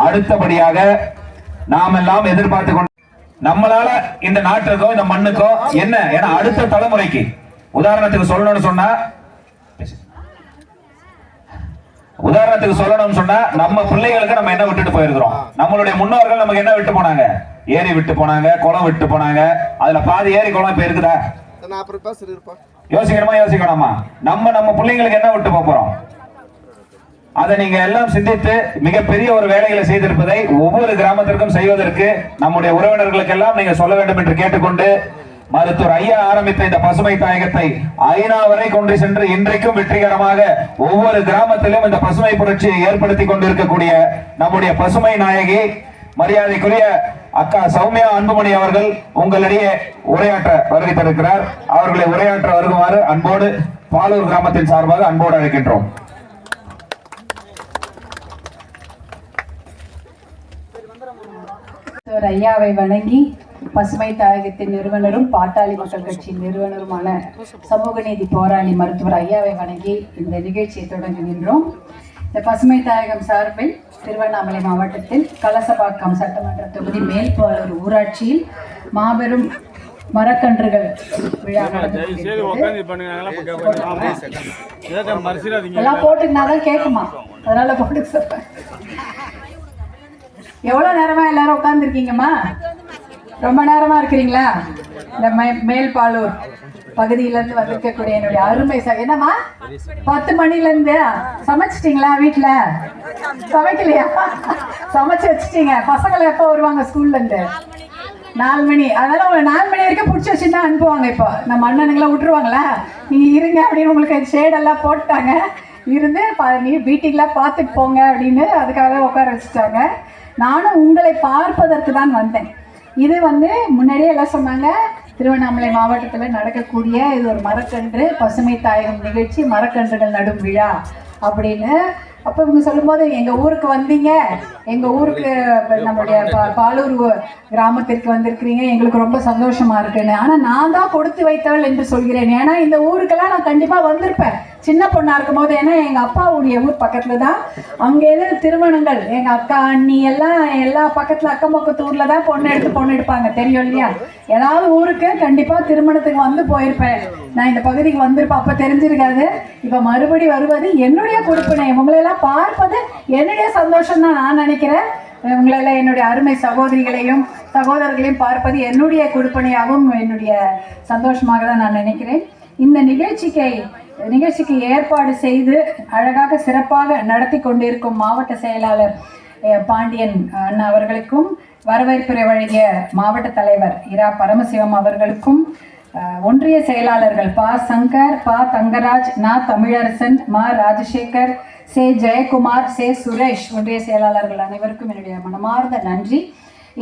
அடுத்தபடியாக நாம் எல்லாம் எதிர்பார்த்து கொண்டு நம்மளால இந்த நாட்டுக்கோ இந்த மண்ணுக்கோ என்ன, ஏன்னா அடுத்த தலைமுறைக்கு உதாரணத்துக்கு சொல்லணும்னு சொன்னா நம்ம பிள்ளைகளுக்கு நம்ம என்ன விட்டுட்டு போயிருக்கிறோம். நம்மளுடைய முன்னோர்கள் நமக்கு என்ன விட்டு போனாங்க? ஏரி விட்டு போனாங்க, குளம் விட்டு போனாங்க. அதுல பாதி ஏரி குளம் இப்ப இருக்குதா? யோசிக்கணுமா? நம்ம பிள்ளைங்களுக்கு என்ன விட்டு போறோம்? அதை நீங்க எல்லாம் சிந்தித்து மிகப்பெரிய ஒரு வேலைகளை செய்திருப்பதை ஒவ்வொரு கிராமத்திற்கும் செய்வதற்கு நம்முடைய உறவினர்களுக்கு எல்லாம் நீங்க சொல்ல வேண்டும் என்று கேட்டுக்கொண்டு, மருத்துவர் ஐயா ஆரம்பித்த இந்த பசுமை தாயகத்தை ஐநா வரை கொண்டு சென்று இன்றைக்கும் வெற்றிகரமாக ஒவ்வொரு கிராமத்திலும் இந்த பசுமை புரட்சியை ஏற்படுத்தி கொண்டிருக்கக்கூடிய நம்முடைய பசுமை நாயகி மரியாதைக்குரிய அக்கா சௌமியா அன்புமணி அவர்கள் உங்களிடையே உரையாற்ற வருகை தருகிறார். அவர்களை உரையாற்ற வருமாறு அன்போடு பாலூர் கிராமத்தின் சார்பாக அன்போடு அழைக்கின்றோம். ஐயாவை வணங்கி பசுமை தாயகத்தின் நிறுவனரும் பாட்டாளி மக்கள் கட்சியின் நிறுவனருமான சமூக நீதி போராளி மருத்துவர் ஐயாவை வணங்கி இந்த நிகழ்ச்சியை தொடங்குகின்றோம். இந்த பசுமை தாயகம் சார்பில் திருவண்ணாமலை மாவட்டத்தில் கலசபாக்கம் சட்டமன்ற தொகுதி மேல்பாலூர் ஊராட்சியில் மாபெரும் மரக்கன்றுகள் விழா எல்லாம் போட்டுக்கினாதான் கேட்குமா, அதனால போட்டு சொல்றேன். எவ்வளவு நேரமா எல்லாரும் உட்கார்ந்து இருக்கீங்கம்மா? ரொம்ப நேரமா இருக்கிறீங்களா? இந்த மேல்பாலூர் பகுதியிலிருந்து வந்திருக்கக்கூடிய என்னுடைய அருமை என்னம்மா 10 மணில இருந்து சமைச்சிட்டீங்களா? வீட்டுல சமைக்கலையா? சமைச்சு வச்சுட்டீங்க. பசங்களை எப்போ வருவாங்க ஸ்கூல்ல இருந்து? 4 மணி. அதனால உங்களை 4 மணி வரைக்கும் பிடிச்சி வச்சுன்னா அனுப்புவாங்க. இப்போ நம்ம அண்ணனுங்களாம் விட்டுருவாங்களா? நீங்க இருங்க அப்படின்னு உங்களுக்கு ஷேடெல்லாம் போட்டாங்க. இருந்து நீ மீட்டிங்லாம் பார்த்துட்டு போங்க அப்படின்னு அதுக்காக உட்கார வச்சுட்டாங்க. நானும் உங்களை பார்ப்பதற்கு தான் வந்தேன். இது முன்னாடியே எல்லாம் சொன்னாங்க, திருவண்ணாமலை மாவட்டத்தில் நடக்கக்கூடிய இது ஒரு மரக்கன்று பசுமை தாயகம் நிகழ்ச்சி, மரக்கன்றுகள் நடும் விழா அப்படின்னு. அப்போ இவங்க சொல்லும்போது எங்கள் ஊருக்கு வந்தீங்க, எங்கள் ஊருக்கு நம்முடைய பாலூர் கிராமத்திற்கு வந்திருக்கிறீங்க, எங்களுக்கு ரொம்ப சந்தோஷமா இருக்குன்னு. ஆனால் நான் தான் கொடுத்து வைத்தவள் என்று சொல்கிறேன். ஏன்னா இந்த ஊருக்கெல்லாம் நான் கண்டிப்பாக வந்திருப்பேன் சின்ன பொண்ணா இருக்கும் போது. ஏன்னா எங்கள் அப்பாவுடைய ஊர் பக்கத்தில் தான். அங்கே எது திருமணங்கள் எங்கள் அக்கா அண்ணி எல்லாம் எல்லா பக்கத்தில் அக்கம் பக்கத்து ஊரில் தான் பொண்ணு எடுப்பாங்க, தெரியும் இல்லையா? ஏதாவது ஊருக்கு கண்டிப்பாக திருமணத்துக்கு வந்து போயிருப்பேன். நான் இந்த பகுதிக்கு வந்திருப்பேன், அப்போ தெரிஞ்சிருக்காது. இப்போ மறுபடி வருவது என்னுடைய கொடுப்பினை. உங்களையெல்லாம் பார்ப்பது என்னுடைய சந்தோஷம் தான் நான் நினைக்கிறேன். உங்களெல்லாம் என்னுடைய அருமை சகோதரிகளையும் சகோதரர்களையும் பார்ப்பது என்னுடைய கொடுப்பனையாகவும் என்னுடைய சந்தோஷமாக தான் நான் நினைக்கிறேன். இந்த நிகழ்ச்சிக்கு ஏற்பாடு செய்து அழகாக சிறப்பாக நடத்தி கொண்டிருக்கும் மாவட்ட செயலாளர் பாண்டியன் அண்ணா அவர்களுக்கும், வரவேற்புரை வழங்கிய மாவட்ட தலைவர் இரா பரமசிவம் அவர்களுக்கும், ஒன்றிய செயலாளர்கள் பா சங்கர், பா தங்கராஜ், நா தமிழரசன், மா ராஜசேகர், சே ஜெயக்குமார், சே சுரேஷ் ஒன்றிய செயலாளர்கள் அனைவருக்கும் என்னுடைய மனமார்ந்த நன்றி.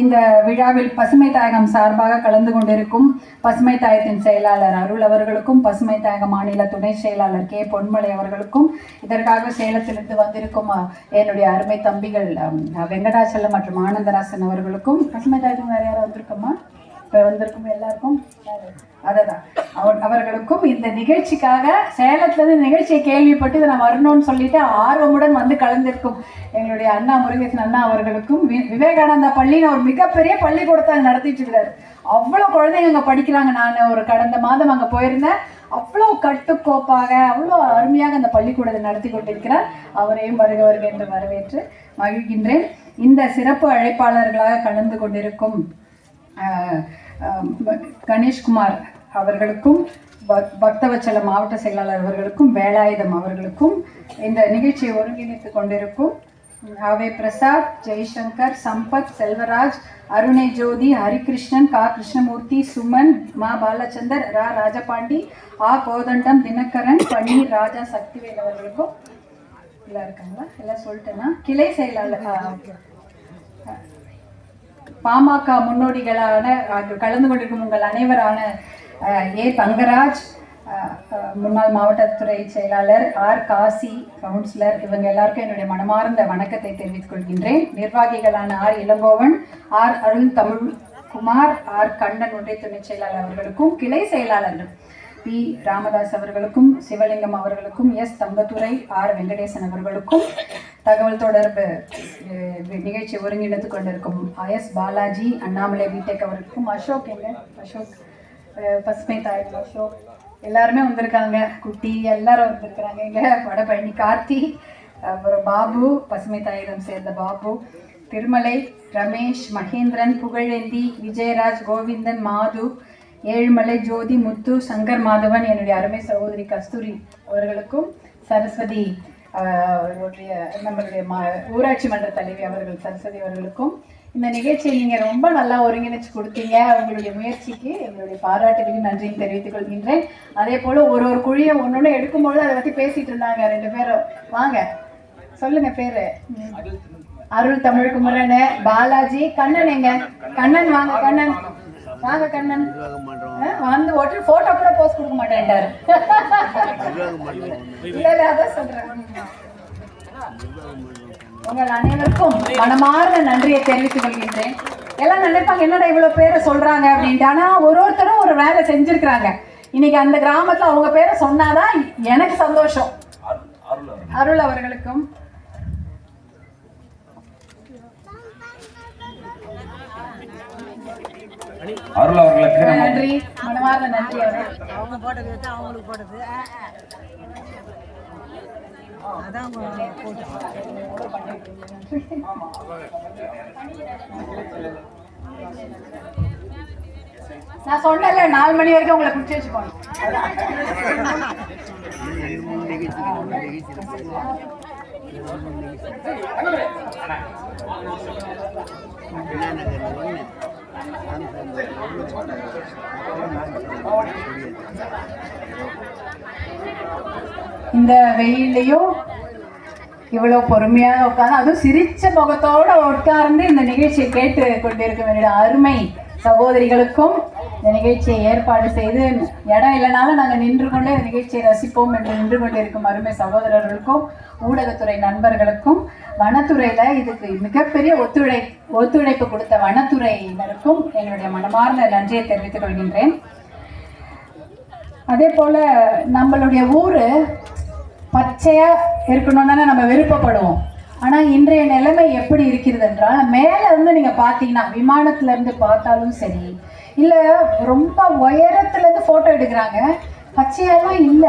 இந்த விழாவில் பசுமை தாயகம் சார்பாக கலந்து கொண்டிருக்கும் பசுமை தாயகத்தின் செயலாளர் அருள் அவர்களுக்கும், பசுமை தாயக மாநில துணை செயலாளர் கே பொன்மலை அவர்களுக்கும், இதற்காக சேலத்திலிருந்து வந்திருக்கும் என்னுடைய அருமை தம்பிகள் வெங்கடாச்சலம் மற்றும் ஆனந்தராசன் அவர்களுக்கும், பசுமை தாயகம் வேற யாரும் வந்திருக்கோமா? இப்போ வந்திருக்கும் எல்லாருக்கும் அததான் அவர்களுக்கும், இந்த நிகழ்ச்சிக்காக சேலத்துலேருந்து நிகழ்ச்சியை கேள்விப்பட்டு இதை நான் வரணும்னு சொல்லிட்டு ஆர்வமுடன் வந்து கலந்திருக்கும் எங்களுடைய அண்ணா முருகேசன் அண்ணா அவர்களுக்கும், விவேகானந்தா பள்ளின்னு ஒரு மிகப்பெரிய பள்ளிக்கூடத்தை அங்கே நடத்திட்டு இருக்கிறார். அவ்வளோ குழந்தைங்க அங்கே படிக்கிறாங்க. நான் ஒரு கடந்த மாதம் அங்கே போயிருந்தேன். அவ்வளோ கட்டுக்கோப்பாக அவ்வளோ அருமையாக அந்த பள்ளிக்கூடத்தை நடத்தி கொண்டிருக்கிறார். அவரையும் வருக என்று வரவேற்று மகிழ்கின்றேன். இந்த சிறப்பு அழைப்பாளர்களாக கலந்து கொண்டிருக்கும் கணேஷ்குமார் அவர்களுக்கும், பக்தவச்சல மாவட்ட செயலாளர் அவர்களுக்கும், வேலாயுதம் அவர்களுக்கும், இந்த நிகழ்ச்சியை ஒருங்கிணைத்துக் கொண்டிருக்கும் ஆவே பிரசாத், ஜெய்சங்கர், சம்பத், செல்வராஜ், அருணை ஜோதி, ஹரிகிருஷ்ணன், கா கிருஷ்ணமூர்த்தி, சுமன், மா பாலச்சந்தர், ரா ராஜபாண்டி, ஆ கோதண்டம், தினகரன், பன்னீர் ராஜா, சக்திவேல் அவர்களுக்கும் எல்லாம் இருக்காங்களா? எல்லாம் சொல்லிட்டேன்னா கிளை செயலாளர் பாமக முன்னோடிகளான கலந்து கொண்டிருக்கும் உங்கள் அனைவரான ஏ தங்கராஜ், முன்னாள் மாவட்டத்துறை செயலாளர் ஆர் காசி, கவுன்சிலர், இவங்க எல்லாருக்கும் என்னுடைய மனமார்ந்த வணக்கத்தை தெரிவித்துக் கொள்கின்றேன். நிர்வாகிகளான ஆர் இளங்கோவன், ஆர் அருள் தமிழ் குமார், ஆர் கண்ணன் ஒன்றிய துணை செயலாளர் அவர்களுக்கும், கிளை செயலாளர்கள் பி ராமதாஸ் அவர்களுக்கும், சிவலிங்கம் அவர்களுக்கும், எஸ் தங்கத்துறை, ஆர் வெங்கடேசன் அவர்களுக்கும், தகவல் தொடர்பு நிகழ்ச்சி ஒருங்கிணைத்துக் கொண்டிருக்கும் எஸ் பாலாஜி, அண்ணாமலை பிடெக் அவர்களுக்கும், அசோக் பசுமை தாய் அசோக் எல்லாருமே வந்திருக்காங்க, குட்டி எல்லாரும் வந்திருக்கிறாங்க, இங்கே வடபழனி கார்த்தி, அப்புறம் பாபு, பசுமை தாயிடம் சேர்ந்த பாபு, திருமலை, ரமேஷ், மகேந்திரன், புகழேந்தி, விஜயராஜ், கோவிந்தன், மாது, ஏழுமலை, ஜோதி, முத்து, சங்கர் மாதவன், என்னுடைய அருமை சகோதரி கஸ்தூரி அவர்களுக்கும், சரஸ்வதி நம்மளுடைய ஊராட்சி மன்ற தலைவி அவர்கள் சரஸ்வதி அவர்களுக்கும், இந்த நிகழ்ச்சியை நீங்கள் ரொம்ப நல்லா ஒருங்கிணைச்சு கொடுத்தீங்க. உங்களுடைய முயற்சிக்கு எங்களுடைய பாராட்டுகளுக்கு நன்றியும் தெரிவித்துக் கொள்கின்றேன். அதே போல் ஒரு குழியை ஒன்று எடுக்கும்போது அதை பற்றி பேசிட்டு இருந்தாங்க 2 பேரும். வாங்க சொல்லுங்க பேரு. அருள் தமிழ் குமரன், பாலாஜி, கண்ணன். எங்க கண்ணன்? வாங்க கண்ணன், வாங்க கண்ணன். வந்து ஒட்டு போட்டோ கூட போஸ்ட் கொடுக்க மாட்டேன்டாரு. இல்ல அதான் சொல்றேன். உங்கள் அனைவருக்கும் மனமார்ந்த நன்றியை தெரிவித்துக் கொள்கின்றேன். எல்லாம் நினைப்பாங்க என்னடா இவ்வளவு பேரை சொல்றாங்க அப்படின்ட்டு. ஆனா ஒருத்தரும் ஒரு வேலை செஞ்சிருக்கிறாங்க. இன்னைக்கு அந்த கிராமத்துல அவங்க பேரை சொன்னாதான் எனக்கு சந்தோஷம். அருள் அவர்களுக்கும் அருள் அவர்களுக்கு நன்றி, மனமார்ந்த நன்றி. நான் சொன்னல 4 மணி வரைக்கும் உங்களை குடிச்சு வச்சுக்கோங்க. இந்த வெயிலையும் இவ்வளவு பொறுமையாக உட்கார்ந்து, அதுவும் சிரிச்ச முகத்தோட உட்கார்ந்து இந்த நிகழ்ச்சியை கேட்டு கொண்டிருக்கும் என்னுடைய அருமை சகோதரிகளுக்கும், இந்த நிகழ்ச்சியை ஏற்பாடு செய்து இடம் இல்லைனாலும் நாங்கள் நின்று கொண்டே இந்த நிகழ்ச்சியை ரசிப்போம் என்று நின்று கொண்டிருக்கும் அருமை சகோதரர்களுக்கும், ஊடகத்துறை நண்பர்களுக்கும், வனத்துறையில இதுக்கு மிகப்பெரிய ஒத்துழைப்பு கொடுத்த வனத்துறையினருக்கும் என்னுடைய மனமார்ந்த நன்றியை தெரிவித்துக் கொள்கின்றேன். அதே போல நம்மளுடைய ஊரு பச்சையா இருக்கணும்னு நம்ம விருப்பப்படுவோம். ஆனா இன்றைய நிலைமை எப்படி இருக்கிறது என்றால், மேல இருந்து நீங்க பாத்தீங்கன்னா, விமானத்துல இருந்து பார்த்தாலும் சரி, இல்ல ரொம்ப உயரத்துல இருந்து போட்டோ எடுக்கிறாங்க, பச்சையெல்லாம் இல்ல,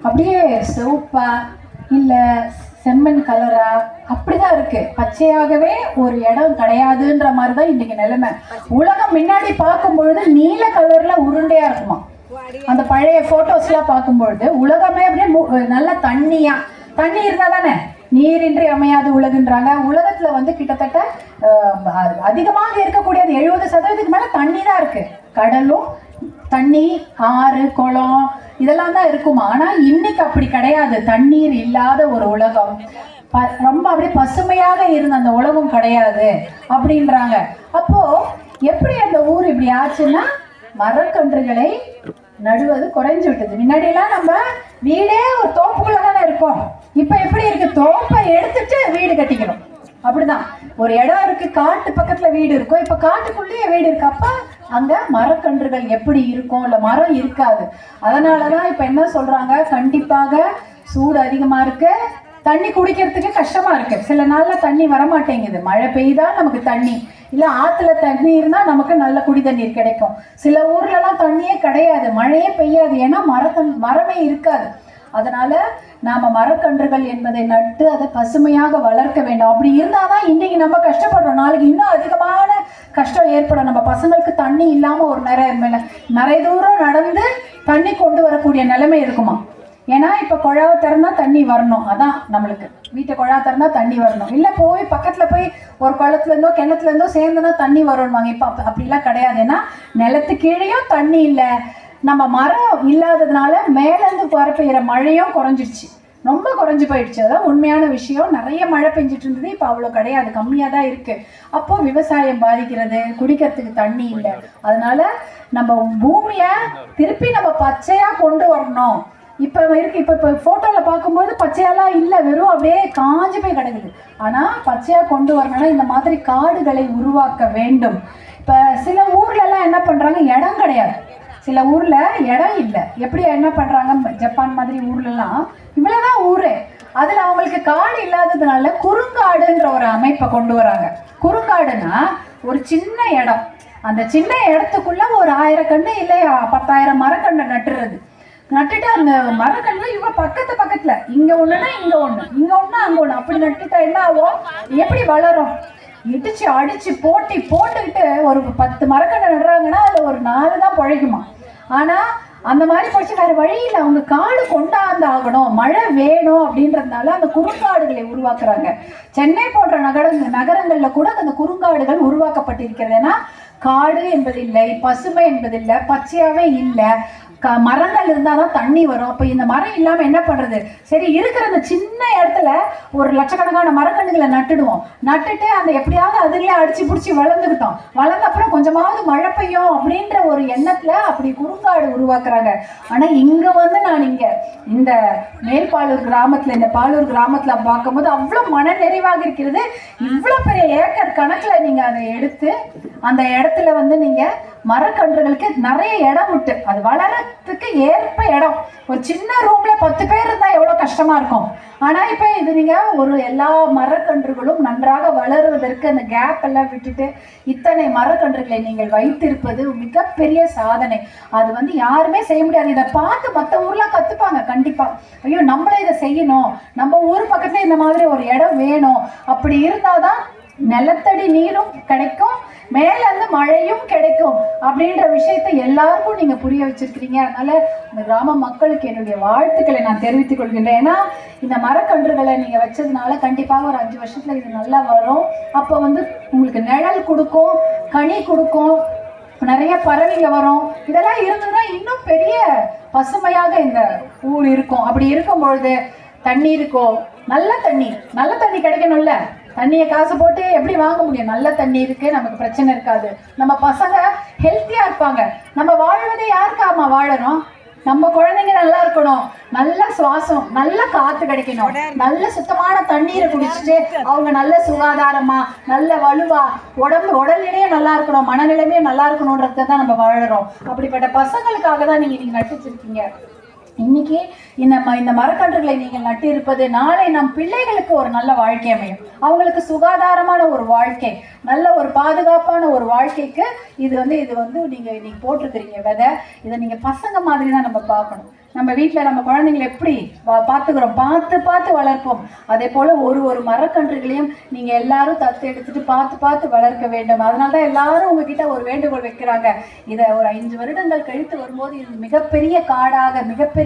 அப்படியே சிவப்பா இல்ல செம்மண் கலரா அப்படிதான் இருக்கு. பச்சையாகவே ஒரு இடம் கிடையாதுன்ற மாதிரிதான் இன்னைக்கு நிலைமை. உலகம் முன்னாடி பார்க்கும் பொழுது நீல கலர்ல உருண்டையா இருக்குமா, அந்த பழைய போட்டோஸ்லாம் பார்க்கும்பொழுது உலகமே அப்படியே நல்ல தண்ணி இருந்தா தானே நீரின்றி அமையாது உலகுன்றாங்க. உலகத்துல வந்து கிட்டத்தட்ட அதிகமாக இருக்கக்கூடியது 70% மேல தண்ணி தான் இருக்கு. கடலும் தண்ணி, ஆறு, குளம் இதெல்லாம் தான் இருக்குமா. ஆனா இன்னைக்கு அப்படி கிடையாது. தண்ணீர் இல்லாத ஒரு உலகம், ரொம்ப அப்படியே பசுமையாக இருந்த அந்த உலகம் கிடையாது அப்படின்றாங்க. அப்போ எப்படி அந்த ஊர் இப்படி ஆச்சுன்னா, மரக்கன்றுகளை நடுவது குறைஞ்சு விட்டது. முன்னாடி எல்லாம் நம்ம வீடே ஒரு தோப்புக்குள்ள தானே இருக்கோம். இப்ப எப்படி இருக்கு, தோப்பை எடுத்துட்டு வீடு கட்டிக்கணும். அப்படிதான் ஒரு இடம் இருக்கு, காட்டு பக்கத்துல வீடு இருக்கும், இப்ப காட்டுக்குள்ளேயே வீடு இருக்கு. அப்ப அங்க மரக்கன்றுகள் எப்படி இருக்கும், இல்ல மரம் இருக்காது. அதனாலதான் இப்ப என்ன சொல்றாங்க, கண்டிப்பாக சூடு அதிகமா இருக்கு, தண்ணி குடிக்கிறதுக்கு கஷ்டமா இருக்கு. சில நாள்ல தண்ணி வரமாட்டேங்குது. மழை பெய்தா நமக்கு தண்ணி இல்ல, ஆத்துல தண்ணி இருந்தா நமக்கு நல்ல குடி தண்ணீர் கிடைக்கும். சில ஊர்ல எல்லாம் தண்ணியே கிடையாது, மழையே பெய்யாது. ஏன்னா மரமே இருக்காது. அதனால நாம மரக்கன்றுகள் என்பதை நட்டு அதை பசுமையாக வளர்க்க வேண்டும். அப்படி இருந்தாதான் இன்னைக்கு நம்ம கஷ்டப்படுறோம், நாளைக்கு இன்னும் அதிகமான கஷ்டம் ஏற்படும். நம்ம பசங்களுக்கு தண்ணி இல்லாம ஒரு நிறைய தூரம் நடந்து தண்ணி கொண்டு வரக்கூடிய நிலைமை இருக்குமா. ஏன்னா இப்ப குழாவை திறந்தா தண்ணி வரணும், அதான் நம்மளுக்கு வீட்டை குழா திறந்தா தண்ணி வரணும். இல்ல போய் பக்கத்துல போய் ஒரு குளத்துல இருந்தோ கிணத்துல இருந்தோ சேர்ந்துனா தண்ணி வரும்வாங்க. இப்ப அப்படிலாம் கிடையாது. ஏன்னா நிலத்து கீழேயும் தண்ணி இல்லை. நம்ம மரம் இல்லாததுனால மேல இருந்து பெய்யுற மழையும் குறைஞ்சிருச்சு. ரொம்ப குறைஞ்சு போயிடுச்சு. அதான் உண்மையான விஷயம். நிறைய மழை பெஞ்சிட்டு இருந்தது, இப்போ அவ்வளோ கிடையாது, கம்மியாக தான் இருக்குது. அப்போ விவசாயம் பாதிக்கிறது, குடிக்கிறதுக்கு தண்ணி இல்லை. அதனால நம்ம பூமியை திருப்பி நம்ம பச்சையாக கொண்டு வரணும். இப்போ இருக்கு, இப்போ ஃபோட்டோவில் பார்க்கும்போது பச்சையெல்லாம் இல்லை, வெறும் அப்படியே காஞ்சி போய் கிடக்குது. ஆனால் பச்சையாக கொண்டு வரணும்னா இந்த மாதிரி காடுகளை உருவாக்க வேண்டும். இப்போ சில ஊர்லலாம் என்ன பண்ணுறாங்க, இடம் கிடையாது. சில ஊரில் இடம் இல்லை. எப்படி என்ன பண்ணுறாங்க, ஜப்பான் மாதிரி ஊர்லலாம் இவ்வளோதான் ஊர், அதில் அவங்களுக்கு காடு இல்லாததுனால குறுங்காடுன்ற ஒரு அமைப்பை கொண்டு வராங்க. குறுங்காடுனா ஒரு சின்ன இடம், அந்த சின்ன இடத்துக்குள்ள ஒரு 1000 கன்று இல்லை 10,000 மரக்கன்று நட்டுட்டு அந்த மரக்கன்று இவ பக்கத்துல இங்க ஒண்ணுன்னா இங்க ஒண்ணு, இங்க ஒண்ணு அங்க ஒண்ணு, அப்படி நட்டுட்டா என்ன ஆகும், எப்படி வளரும்? இடிச்சு அடிச்சு போட்டுக்கிட்டு ஒரு 10 மரக்கன்று நடுறாங்கன்னா அதுல ஒரு 4 தான் பிழைக்குமா. ஆனா அந்த மாதிரி போச்சு, வேற வழியில் அவங்க காடு கொண்டாந்து ஆகணும், மழை வேணும் அப்படின்றதுனால அந்த குறுங்காடுகளை உருவாக்குறாங்க. சென்னை போன்ற நகரங்கள்ல கூட அந்த குறுங்காடுகள் உருவாக்கப்பட்டிருக்கிறது. ஏன்னா காடு என்பதில்லை, பசுமை என்பதில்லை, பச்சையாவே இல்லை, மரங்கள் இருந்தால் தான் தண்ணி வரும். அப்போ இந்த மரம் இல்லாமல் என்ன பண்ணுறது? சரி, இருக்கிற அந்த சின்ன இடத்துல ஒரு லட்சக்கணக்கான மரக்கன்றுகளை நட்டுட்டு அந்த எப்படியாவது அதுலேயே அடிச்சு பிடிச்சி வளர்ந்துக்கிட்டோம். வளர்ந்த அப்புறம் கொஞ்சமாவது மழை பெய்யும் அப்படின்ற ஒரு எண்ணத்தில் அப்படி குறுங்காடு உருவாக்குறாங்க. ஆனால் இங்கே வந்து நான் இங்கே இந்த மேல்பாலூர் கிராமத்தில், இந்த பாலூர் கிராமத்தில் பார்க்கும்போது அவ்வளோ மன நிறைவாக இருக்கிறது. இவ்வளோ பெரிய ஏக்கர் கணக்கில் நீங்கள் அதை எடுத்து அந்த இடத்துல வந்து நீங்கள் மரக்கன்றுகளுக்கு நிறைய இடம் விட்டு அது வளரத்துக்கு ஏற்ப இடம். ஒரு சின்ன ரூம்ல 10 பேர் இருந்தா எவ்வளவு கஷ்டமா இருக்கும். ஆனா இப்ப இது நீங்க ஒரு எல்லா மரக்கன்றுகளும் நன்றாக வளருவதற்கு அந்த கேப் எல்லாம் விட்டுட்டு இத்தனை மரக்கன்றுகளை நீங்கள் வைத்திருப்பது மிகப்பெரிய சாதனை. அது வந்து யாருமே செய்ய முடியாது. இதை பார்த்து மற்ற ஊர்லாம் கத்துப்பாங்க கண்டிப்பா. ஐயோ, நம்மளே இதை செய்யணும், நம்ம ஊர் பக்கத்துல இந்த மாதிரி ஒரு இடம் வேணும். அப்படி இருந்தாதான் நிலத்தடி நீரும் கிடைக்கும், மேல இருந்து மழையும் கிடைக்கும் அப்படின்ற விஷயத்தை எல்லாருக்கும் நீங்க புரிய வச்சிருக்கிறீங்க. அதனால இந்த கிராம மக்களுக்கு என்னுடைய வாழ்த்துக்களை நான் தெரிவித்துக் கொள்கின்றேன். ஏன்னா இந்த மரக்கன்றுகளை நீங்க வச்சதுனால கண்டிப்பாக ஒரு 5 வருஷத்துல இது நல்லா வரும். அப்போ வந்து உங்களுக்கு நிழல் கொடுக்கும், கனி கொடுக்கும், நிறைய பறவைங்க வரும். இதெல்லாம் இருந்ததுன்னா இன்னும் பெரிய பசுமையாக இந்த ஊர் இருக்கும். அப்படி இருக்கும் பொழுது தண்ணி இருக்கும், நல்ல தண்ணி கிடைக்கணும்ல. தண்ணியை காசு போட்டு எப்படி வாங்க முடியும்? நல்ல தண்ணி இருக்கு, நமக்கு பிரச்சனை இருக்காது, நம்ம பசங்க ஹெல்த்தியா இருப்பாங்க. நம்ம வாழ்வதே யாருக்காமா வாழணும்? நம்ம குழந்தைங்க நல்லா இருக்கணும், நல்ல சுவாசம், நல்ல காத்து கிடைக்கணும், நல்ல சுத்தமான தண்ணீரை குடிச்சிட்டு அவங்க நல்ல சுகாதாரமா, நல்ல வலுவா, உடல்நிலையே நல்லா இருக்கணும், மனநிலைமையும் நல்லா இருக்கணும்ன்றத தான் நம்ம வாழறோம். அப்படிப்பட்ட பசங்களுக்காக தான் நீங்க நட்டுச்சிருக்கீங்க. இன்னைக்கு இந்த மரக்கன்றுகளை நீங்கள் நட்டு இருப்பது நாளை நம் பிள்ளைகளுக்கு ஒரு நல்ல வாழ்க்கை அமையும். அவங்களுக்கு சுகாதாரமான ஒரு வாழ்க்கை, நல்ல ஒரு பாதுகாப்பான ஒரு வாழ்க்கைக்கு இது வந்து நீங்க இன்னைக்கு போட்டிருக்கிறீங்க விதை. இதை நீங்க பசங்க மாதிரி தான் நம்ம பார்க்கணும். நம்ம வீட்டில் நம்ம குழந்தைங்களை எப்படி பார்த்துக்கிறோம், பார்த்து வளர்ப்போம். அதே போல ஒரு மரக்கன்றுகளையும் நீங்க எல்லாரும் தத்து எடுத்துட்டு பார்த்து வளர்க்க வேண்டும். அதனால தான் எல்லாரும் உங்ககிட்ட ஒரு வேண்டுகோள் வைக்கிறாங்க. இதை ஒரு 5 வருடங்கள் கழித்து வரும்போது இது மிகப்பெரிய காடாக, மிகப்பெரிய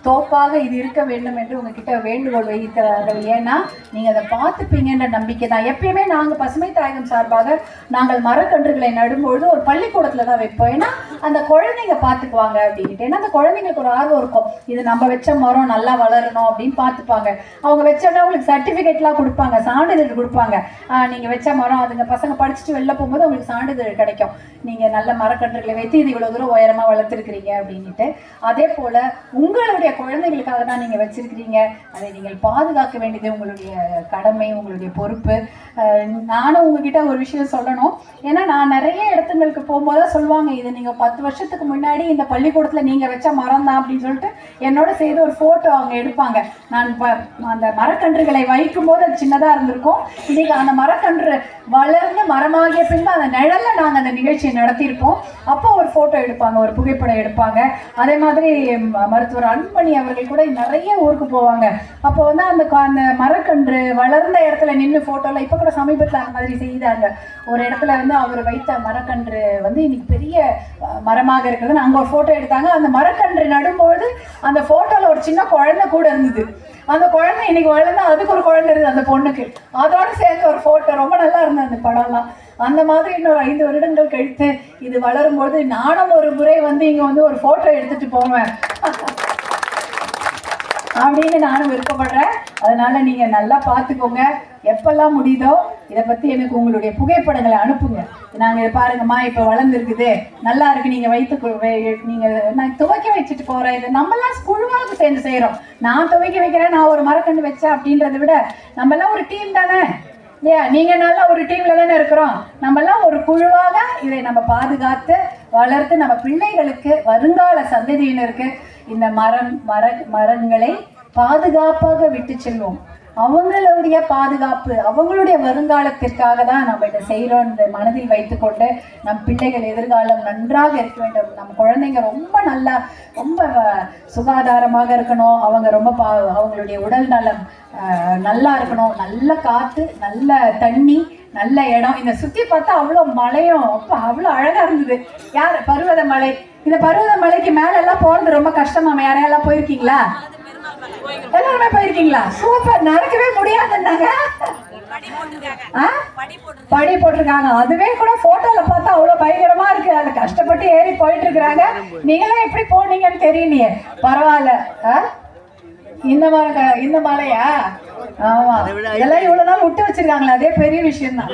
தோப்பாக இது இருக்க வேண்டும் என்று உங்ககிட்ட வேண்டுகோள் வைக்கிறார்கள். ஏன்னா நீங்க அதை பார்த்துப்பீங்கன்ற நம்பிக்கை தான். எப்பயுமே நாங்கள் பசுமை தாயகம் சார்பாக நாங்கள் மரக்கன்றுகளை நடும்பொழுது ஒரு பள்ளிக்கூடத்துல தான் வைப்போம். ஏன்னா அந்த குழந்தைங்க பார்த்துக்குவாங்க அப்படின்ட்டு. ஏன்னா அந்த குழந்தைங்களுக்கு ஒரு ஆர்வம் இருக்கும், இது நம்ம வச்ச மரம் நல்லா வளரணும் அப்படின்னு பார்த்துப்பாங்க. அவங்க வச்சோன்னா அவங்களுக்கு சர்டிஃபிகேட்லாம் கொடுப்பாங்க, சான்றிதழ் கொடுப்பாங்க. நீங்க வச்ச மரம், அதுங்க பசங்க படிச்சுட்டு வெளில போகும்போது அவங்களுக்கு சான்றிதழ் கிடைக்கும், நீங்க நல்ல மரக்கன்றுகளை வைத்து இது இவ்வளவு தூரம் உயரமா வளர்த்துருக்கிறீங்க அப்படின்ட்டு. அதே போல உங்களுடைய குழந்தைகளுக்காக தான் நீங்க வச்சிருக்கிறீங்க, அதை நீங்கள் பாதுகாக்க வேண்டியது உங்களுடைய கடமை, உங்களுடைய பொறுப்பு. நானும் உங்ககிட்ட ஒரு விஷயம் சொல்லணும். ஏன்னா நான் நிறைய இடத்துங்களுக்கு போகும்போது சொல்லுவாங்க, இது நீங்க 10 வருஷத்துக்கு முன்னாடி இந்த பள்ளிக்கூடத்துல நீங்க வச்ச மரம் தான் அப்படின்னு சொல்லிட்டு என்னோட செய்து ஒரு போட்டோ அவங்க எடுப்பாங்க. நான் அந்த மரக்கன்றுகளை வைக்கும் போது அது சின்னதா இருந்திருக்கும். இன்னைக்கு அந்த மரக்கன்று வளர்ந்து மரமாகிய பின்பு அந்த நிழல்ல நாங்க அந்த நிகழ்ச்சியை நடத்தியிருப்போம். அப்போ ஒரு போட்டோ எடுப்பாங்க, ஒரு புகைப்படம் எடுப்பாங்க. அதே மாதிரி மருத்துவர் அன்பணி அவர்கள் கூட நிறைய ஊருக்கு போவாங்க. அப்போ வந்து அந்த மரக்கன்று வளர்ந்த இடத்துல நின்று போட்டோல, இப்ப கூட சமீபத்தில் அந்த மாதிரி செய்தாங்க. ஒரு இடத்துல வந்து அவர் வைத்த மரக்கன்று வந்து இன்னைக்கு பெரிய மரமாக இருக்கிறது, அங்க ஒரு போட்டோ எடுத்தாங்க. அந்த மரக்கன்று நடும்போது அந்த போட்டோல ஒரு சின்ன குழந்தை கூட இருந்தது. அந்த குழந்தை இன்னைக்கு வளர்ந்தா அதுக்கு ஒரு குழந்தை இருக்குது அந்த பொண்ணுக்கு, அதோட சேர்த்து ஒரு போட்டோ. ரொம்ப நல்லா இருந்தது அந்த படம்லாம். அந்த மாதிரி இன்னொரு 5 வருடங்கள் கழித்து இது வளரும்போது நானும் ஒரு முறை வந்து இங்க வந்து ஒரு போட்டோ எடுத்துட்டு போவேன். அப்படின்னு நானும் விருப்பப்படுறேன். அதனால நீங்க நல்லா பார்த்துக்கோங்க. எப்பெல்லாம் முடியுதோ இதை பத்தி எனக்கு உங்களுடைய புகைப்படங்களை அனுப்புங்க. நாங்க இதை பாருங்கம்மா இப்ப வளர்ந்துருக்குது, நல்லா இருக்கு, நீங்க நீங்க நான் துவைக்க வச்சுட்டு போறேன். இது நம்மலாம் குழுவாக சேர்ந்து செய்யறோம். நான் துவைக்க வைக்கிறேன், நான் ஒரு மரக்கன்று வச்சேன் அப்படின்றத விட நம்ம எல்லாம் ஒரு டீம் தானே இல்லையா? நீங்க நல்லா ஒரு டீம்ல தானே இருக்கிறோம். நம்ம எல்லாம் ஒரு குழுவாக இதை நம்ம பாதுகாத்து வளர்த்து நம்ம பிள்ளைகளுக்கு வருங்கால சந்ததியினருக்கு இந்த மரங்களை பாதுகாப்பாக விட்டு செல்வோம். அவங்களுடைய பாதுகாப்பு, அவங்களுடைய வருங்காலத்திற்காக தான் நம்ம இதை செய்கிறோம். இந்த மனதில் வைத்துக்கொண்டு நம் பிள்ளைகள் எதிர்காலம் நன்றாக இருக்க வேண்டும். நம்ம குழந்தைங்க ரொம்ப சுகாதாரமாக இருக்கணும். அவங்க அவங்களுடைய உடல் நலம் நல்லா இருக்கணும். நல்ல காற்று, நல்ல தண்ணி, நல்ல இடம். இந்த சுற்றி பார்த்தா அவ்வளோ மலையும் அவ்வளோ அழகா இருந்தது. யார் பருவத மலை, இந்த பருவத மலைக்கு மேல எல்லாம் போறது ரொம்ப கஷ்டமா? யாரையெல்லாம் போயிருக்கீங்களா? எல்லாருமே போயிருக்கீங்களா? சூப்பர். நடக்கவே முடியாதுன்னாங்க, படி போட்டிருக்காங்க. அதுவே கூட போட்டோல பார்த்தா அவ்வளவு பயங்கரமா இருக்கு. அது கஷ்டப்பட்டு ஏறி போயிட்டு இருக்கிறாங்க. நீங்களாம் எப்படி போனீங்கன்னு தெரியலையே. பரவாயில்ல. இந்த மலையா? ஆமா, இதெல்லாம் இவ்வளவு நாள் விட்டு வச்சிருக்காங்களா? அதே பெரிய விஷயம் தான்.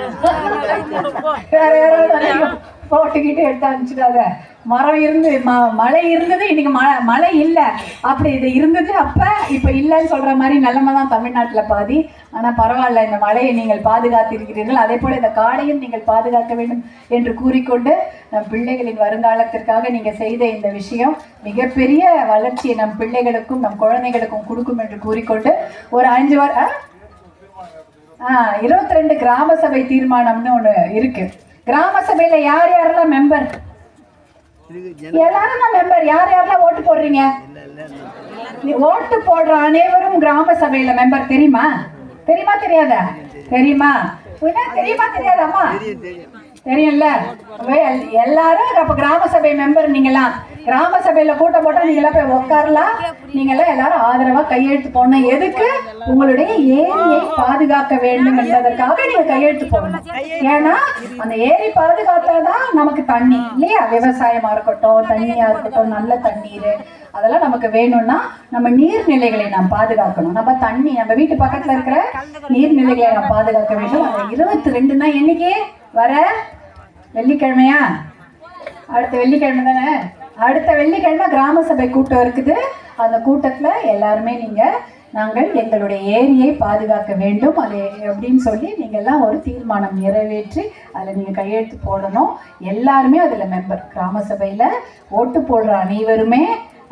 வேற யாராவது போட்டுக்கிட்டு எடுத்து அனுப்பிச்சுட்டாங்க. மரம் இருந்து மழை இருந்தது, இன்னைக்கு மழை இல்லை. அப்படி இது இருந்தது அப்ப, இப்ப இல்லைன்னு சொல்ற மாதிரி நிலைமை தான் தமிழ்நாட்டுல பாதி. ஆனா பரவாயில்ல, இந்த மழையை நீங்கள் பாதுகாத்து இருக்கிறீர்கள். அதே போல இந்த காடையும் நீங்கள் பாதுகாக்க வேண்டும் என்று கூறிக்கொண்டு, நம் பிள்ளைகளின் வருங்காலத்திற்காக நீங்க செய்த இந்த விஷயம் மிகப்பெரிய வளர்ச்சியை நம் பிள்ளைகளுக்கும் நம் குழந்தைகளுக்கும் கொடுக்கும் என்று கூறிக்கொண்டு, ஒரு 22 கிராம சபை தீர்மானம்னு ஒண்ணு இருக்கு. கிராம சபையில யார் யாரெல்லாம் மெம்பர்? எல்லாரும் தான் மெம்பர். யார் யாரெல்லாம் ஓட்டு போடுறீங்க? ஓட்டு போடுற அனைவரும் கிராம சபையில மெம்பர். தெரியுமா? தெரியாதா? தெரியுமா தெரியாதாம்மா? தெரியும்ல. எல்லாரும் அப்ப கிராம சபை மெம்பர். நீங்களாம் கிராம சபையில கூட்டம் போட்டா நீங்களாம் போய் உட்காரலாம். நீங்களாம் எல்லாரும் ஆதரவா கையெழுத்து போடணும். எதுக்கு? உங்களுடைய ஏரியை பாதுகாக்க வேண்டும் என்பதற்காக நீங்க கையெழுத்து போடணும். ஏன்னா அந்த ஏரி பாதுகாத்தாதான் நமக்கு தண்ணி இல்லையா? விவசாயமா இருக்கட்டும், தண்ணியா இருக்கட்டும், நல்ல தண்ணீர் அதெல்லாம் நமக்கு வேணும்னா நம்ம நீர்நிலைகளை நாம் பாதுகாக்கணும். நம்ம வீட்டு பக்கத்துல இருக்கிற நீர்நிலைகளை நாம் பாதுகாக்க வேண்டும். அந்த 22னா என்னைக்கு வர வெள்ளிக்கிழமையா? அடுத்த வெள்ளிக்கிழமை தானே? அடுத்த வெள்ளிக்கிழமை கிராம சபை கூட்டம் இருக்குது. அந்த கூட்டத்துல எல்லாருமே நாங்கள் எங்களுடைய ஏரியை பாதுகாக்க வேண்டும் அது அப்படின்னு சொல்லி நீங்க எல்லாம் ஒரு தீர்மானம் நிறைவேற்றி அதுல நீங்க கையெழுத்து போடணும். எல்லாருமே அதுல மெம்பர். கிராம சபையில ஓட்டு போடுற அனைவருமே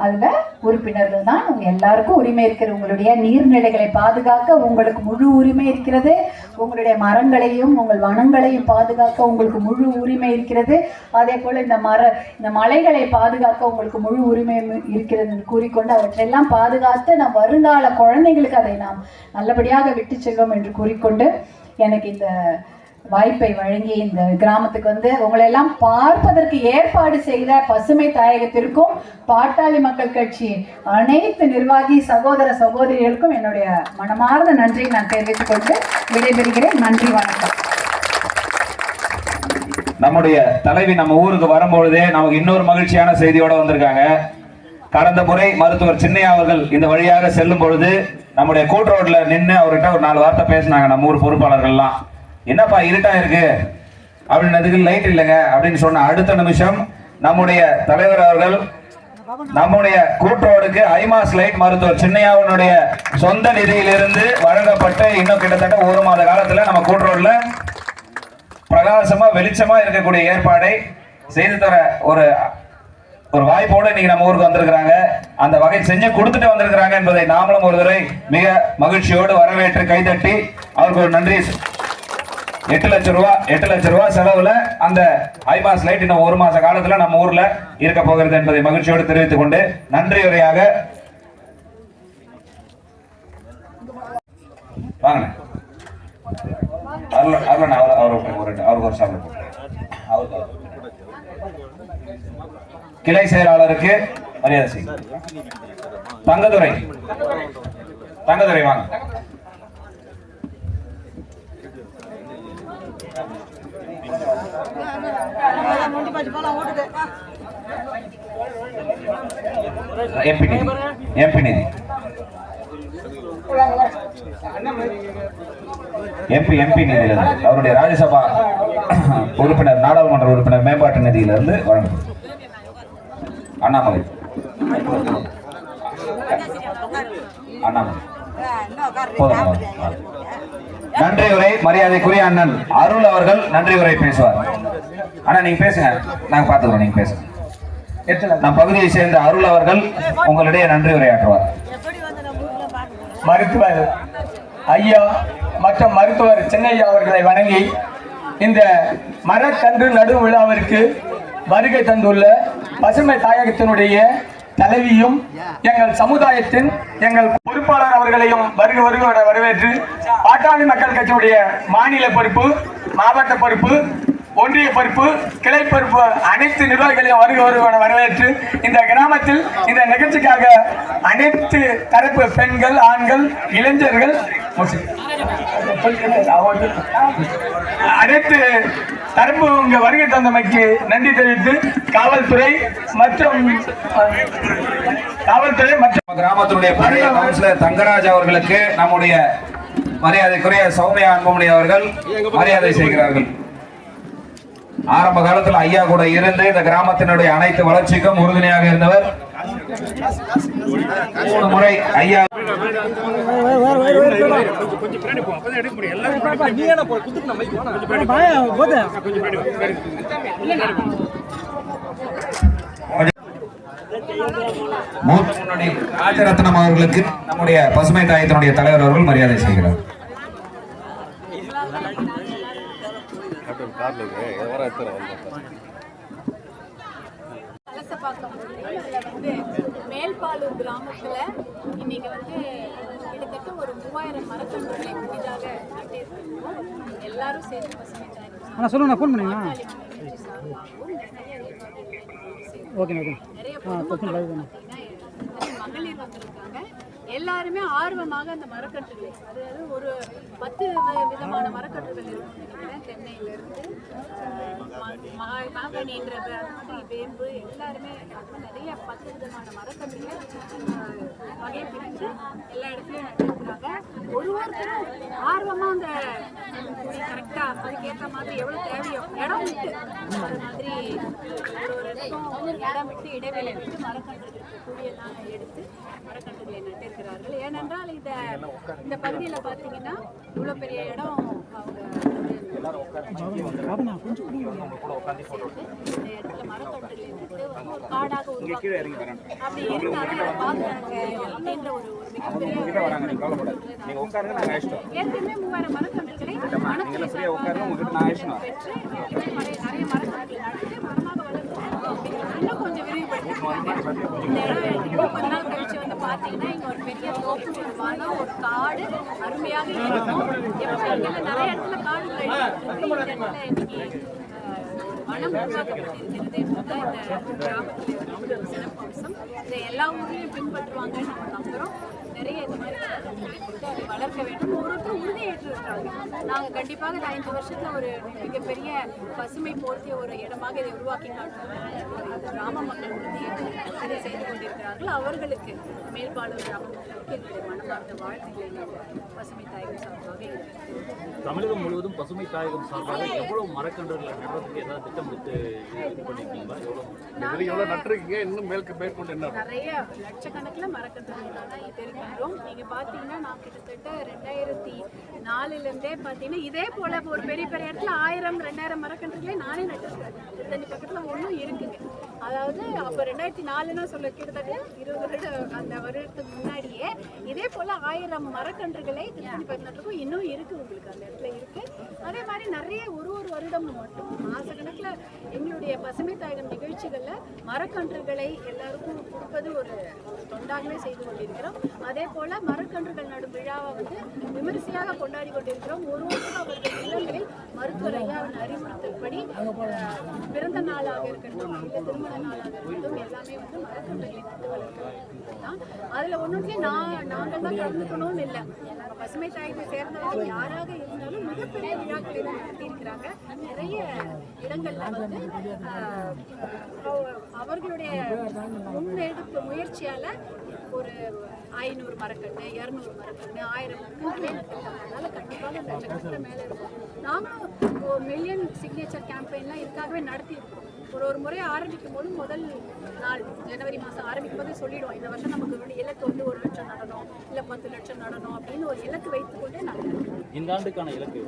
அதுல உறுப்பினர்கள் தான். உங்க எல்லாருக்கும் உரிமை இருக்கிறது. உங்களுடைய நீர்நிலைகளை பாதுகாக்க உங்களுக்கு முழு உரிமை இருக்கிறது. உங்களுடைய மரங்களையும் உங்கள் வனங்களையும் பாதுகாக்க உங்களுக்கு முழு உரிமை இருக்கிறது. அதே போல இந்த மலைகளை பாதுகாக்க உங்களுக்கு முழு உரிமை இருக்கிறது என்று கூறிக்கொண்டு அவற்றையெல்லாம் பாதுகாத்து நம் வருங்கால குழந்தைகளுக்கு அதை நாம் நல்லபடியாக விட்டு செல்வோம் என்று கூறிக்கொண்டு, எனக்கு இந்த வாய்ப்பை வழங்கி இந்த கிராமத்துக்கு உங்களை எல்லாம் பார்ப்பதற்கு ஏற்பாடு செய்த பசுமை தாயகத்திற்கும் பாட்டாளி மக்கள் கட்சி அனைத்து நிர்வாகி சகோதர சகோதரிகளுக்கும் என்னுடைய மனமார்ந்த நன்றியை நான் தெரிவித்துக் கொண்டு விடைபெறுகிறேன். நன்றி, வணக்கம். நம்முடைய தலைவி நம்ம ஊருக்கு வரும்பொழுதே நமக்கு இன்னொரு மகிழ்ச்சியான செய்தியோட வந்திருக்காங்க. கடந்த முறை மருத்துவர் சின்னையா அவர்கள் இந்த வழியாக செல்லும் பொழுது நம்முடைய கூட்டுரோட்ல நின்று அவர்கிட்ட ஒரு 4 வார்த்தை பேசினாங்க. நம்ம ஊர் பொறுப்பாளர்கள்லாம், என்னப்பா இருட்டா இருக்கு அப்படின்னதுக்கு லைட் இல்லைங்க அப்படின்னு சொன்ன அடுத்த நிமிஷம் நம்முடைய தலைவர் அவர்கள் நம்முடைய கூட்டோடுக்கு ஐமாஸ் லைட் மருத்துவர் சின்னையாவுடைய சொந்த நிதியிலிருந்து வழங்கப்பட்டு இன்னும் கிட்டத்தட்ட 1 மாத காலத்துல நம்ம கூட்டோடுல பிரகாசமா வெளிச்சமா இருக்கக்கூடிய ஏற்பாடை செய்து தர ஒரு வாய்ப்போடு இன்னைக்கு நம்ம ஊருக்கு வந்திருக்கிறாங்க. அந்த வகை செஞ்சு கொடுத்துட்டு வந்திருக்கிறாங்க என்பதை நாமளும் ஒரு தடவை மிக மகிழ்ச்சியோடு வரவேற்று கைதட்டி அவருக்கு ஒரு நன்றி. 8 லட்சம் ரூபாய் செலவுல அந்த ஐமாஸ் லைட் இன்னும் 1 மாச காலத்துல நம்ம ஊர்ல இருக்க போகிறது என்பதை மகிழ்ச்சியோடு தெரிவித்துக் கொண்டு நன்றி உரையாக வாங்க. கிளை செயலாளருக்கு மரியாதை செய்யும். தங்கதுரை வாங்க. எம்பி நிதி எம்பி நிதியிலிருந்து அவருடைய ராஜ்யசபா உறுப்பினர் நாடாளுமன்ற உறுப்பினர் மேம்பாட்டு நிதியிலிருந்து வழங்கும். அண்ணாமலை நன்றி உரை மரியாதைக்குரிய அண்ணன் அருள் அவர்கள் நன்றி உரை பேசுவார். ஆனா நீங்க பேசுங்க, நாங்க பாத்துக்கிறோம். நீங்க பேசுங்க. நம் பகுதியை சேர்ந்த அருள் அவர்கள் உங்களிடையே நன்றி உரையாற்றுவார். மருத்துவர் ஐயா மற்றும் மருத்துவர் சின்னையா அவர்களை வணங்கி இந்த மரக்கன்று நடும் விழாவிற்கு வருகை தந்துள்ள பசுமை தாயகத்தினுடைய தலைவியும் எங்கள் சமுதாயத்தின் எங்கள் பொறுப்பாளர் அவர்களையும் வருக வரவேற்று பாட்டாளி மக்கள் கட்சியினுடைய மாநில பொறுப்பு, மாவட்ட பொறுப்பு, ஒன்றிய பொறுப்பு, கிளை பொறுப்பு அனைத்து நிர்வாகிகளையும் வருக வரவேற்று இந்த கிராமத்தில் இந்த நிகழ்ச்சிக்காக அனைத்து தரப்பு பெண்கள், ஆண்கள், இளைஞர்கள், அனைத்து தரப்பு இங்க வருகை தந்தமைக்கு நன்றி தெரிவித்து காவல்துறை மற்றும் கிராமத்தினுடைய பழைய கவுன்சிலர் தங்கராஜ் அவர்களுக்கு நம்முடைய மரியாதைக்குரிய சௌமியா அன்புமணி அவர்கள் மரியாதை செய்கிறார்கள். ஆரம்ப காலத்தில் ஐயா கூட இருந்து இந்த கிராமத்தினுடைய அனைத்து வளர்ச்சிக்கும் உறுதுணையாக இருந்தவர். 3 முறை ஐயா ராஜரத்னம் அவர்களுக்கு நம்முடைய பசுமை தாயத்தினுடைய தலைவர் அவர்கள் மரியாதை செய்கிறார். மேல்பாலூர் கிராமத்துல இன்னைக்கு கிட்டத்தட்ட ஒரு 3000 மரக்கன்றுகளை புதிதாக நட்டிருக்கோம். எல்லாரும் சேர்ந்து பசுமை தாயகம் சொல்லுங்க, ஃபோன் பண்ணுங்க. மகளிர் வந்திருக்காங்க. எல்லாருமே ஆர்வமாக அந்த மரக்கன்றுகளை, அதாவது ஒரு 10 விதமான மரக்கன்றுகள் இருக்கும். தென்னையிலிருந்து மாங்கனின்ற மாதிரி வேம்பு எல்லாருமே நிறைய 10 விதமான மரக்கன்றுகளை வகை பிரித்து எல்லா இடத்துலையும் நட்டிருக்கிறாங்க. ஒருத்தரும் ஆர்வமாக அந்த கரெக்டாக அதுக்கேற்ற மாதிரி எவ்வளோ தேவையோ இடம் விட்டு அது மாதிரி ஒரு இடத்துக்கும் இடம் விட்டு இடைவேளை விட்டு மரக்கன்றுகள் கூடியெல்லாம் எடுத்து மரக்கன்றுகளை நட்டிருக்கிறார்கள். ஏனென்றால் இந்த பகுதியில் பார்த்தீங்கன்னா இவ்வளோ பெரிய இடம் அவங்க காடாக அப்படி இருந்தாலும் அப்படின்ற ஒரு மிகப்பெரிய ஏற்கனவே 3000 மரக்கன்றுகளை பெற்று நிறைய மரக்கன்றுகள் நட்டு மரமாக வளர்த்து இன்னும் கொஞ்சம் விரிவுபடுத்திருக்காங்க. இந்த இடம் இன்னும் கொஞ்ச நாள் கழிச்சு பார்த்தீங்கன்னா இங்க ஒரு பெரிய தோப்பு, ஒரு மரம், ஒரு காடு அருமையாக இருக்கும். நிறைய இடத்துல காடுகள் இன்னைக்கு வனம் உருவாக்கப்பட்டிருக்கிறது என்பதுதான் இந்த கிராமத்தில் சிறப்பு அம்சம். இதை எல்லா ஊர்லையும் பின்பற்றுவாங்கன்னு நம்ம நம்புகிறோம். நிறைய இந்த மாதிரி வளர்க்க வேண்டும். ஒவ்வொருத்தரும் உறுதியேற்றிருக்காங்க. நாங்கள் கண்டிப்பாக இந்த 5 வருஷத்தில் ஒரு மிகப்பெரிய பசுமை போர்த்திய ஒரு இடமாக இதை உருவாக்கி காட்டுவோம். கிராம மக்கள் உறுதியேற்று இதை செய்து கொண்டிருக்கிறார்கள். அவர்களுக்கு மேல்பாலூர் கிராம மக்களுக்கு என்னுடைய மனமார்ந்த வாழ்த்துக்களை பசுமை தாயகம் சார்பாக. தமிழகம் முழுவதும் பசுமை தாயகம் சார்பாக எவ்வளவு மரக்கன்றுகளை நடுறதுக்கு ஏதாவது திட்டமிட்டு இது பண்ணிருக்கீங்களா? எவ்வளவு நட்டுருக்கீங்க? இன்னும் மேற்கொண்டு என்ன? நிறைய லட்சக்கணக்கில் மரக்கன்றுகள் தான் இப்போ இருக்கிறோம். நீங்க பாத்தீங்கன்னா நான் கிட்டத்தட்ட 2004 பாத்தீங்கன்னா இதே போல ஒரு பெரிய இடத்துல 1000-2000 மரக்கன்றுகளை நானே நட்டிருக்கேன். திருத்தணி பக்கத்துல ஒன்றும் இருக்குங்க. அதாவது அப்போ 2004 சொல்ல கிட்டத்தட்ட 20 வருடம் அந்த வருடத்துக்கு முன்னாடியே இதே போல 1000 மரக்கன்றுகளை திருத்தணி பக்கத்துக்கும் இன்னும் இருக்கு. உங்களுக்கு அந்த இடத்துல இருக்கு. அதே மாதிரி நிறைய ஒரு வருடம் மட்டும் மாசக்கணக்கில் எங்களுடைய பசுமை தாயகம் நிகழ்ச்சிகள்ல மரக்கன்றுகளை எல்லாருக்கும் கொடுப்பது ஒரு தொண்டாகவே செய்து கொண்டிருக்கிறோம். அதே போல மரக்கன்றுகள் நடும் விழாவை விமரிசையாக கொண்டாடி கொண்டிருக்கிறோம். ஒருவருக்கும் அவர்கள் இல்லங்களில் மருத்துவர் ஐயாவின் அறிவுறுத்தல்படி பிறந்த நாளாக இருக்கட்டும், இல்லை திருமண நாளாக இருக்கட்டும், எல்லாமே மரக்கன்றுகளை நட்டு வளர்க்கிறது தான். அதுல ஒன்றும் நாங்கள் தான் கலந்துக்கணும்னு இல்லை. பசுமை தாயத்தை சேர்ந்தவர்கள் யாராக இருந்தாலும் மிகப்பெரிய விழாக்களை தான் நடத்தியிருக்கிறாங்க. நிறைய இடங்கள்ல அவர்களுடைய முன்னெடுப்பு முயற்சியால ஒரு 500 மரக்கன்று, 200 மரக்கன்று, 1000 மரக்கன்று நட்டிருக்காங்க. அதனால கண்டிப்பாக லட்சக்கணக்கில் மேலே இருக்கும். நாங்களும் மில்லியன் சிக்னேச்சர் கேம்பெயின்லாம் இதுக்காகவே நடத்தியிருக்கோம். ஒரு முறை ஆரம்பிக்கும் போது முதல் நாள் ஜனவரி மாதம் ஆரம்பிக்கும் போதே சொல்லிடுவோம், இந்த வருஷம் நமக்கு இலக்கு வந்து 1 லட்சம் நடணும், இல்லை 10 லட்சம் நடணும் அப்படின்னு ஒரு இலக்கு வைத்துக்கொண்டே நாங்கள் இந்த ஆண்டுக்கான இலக்கு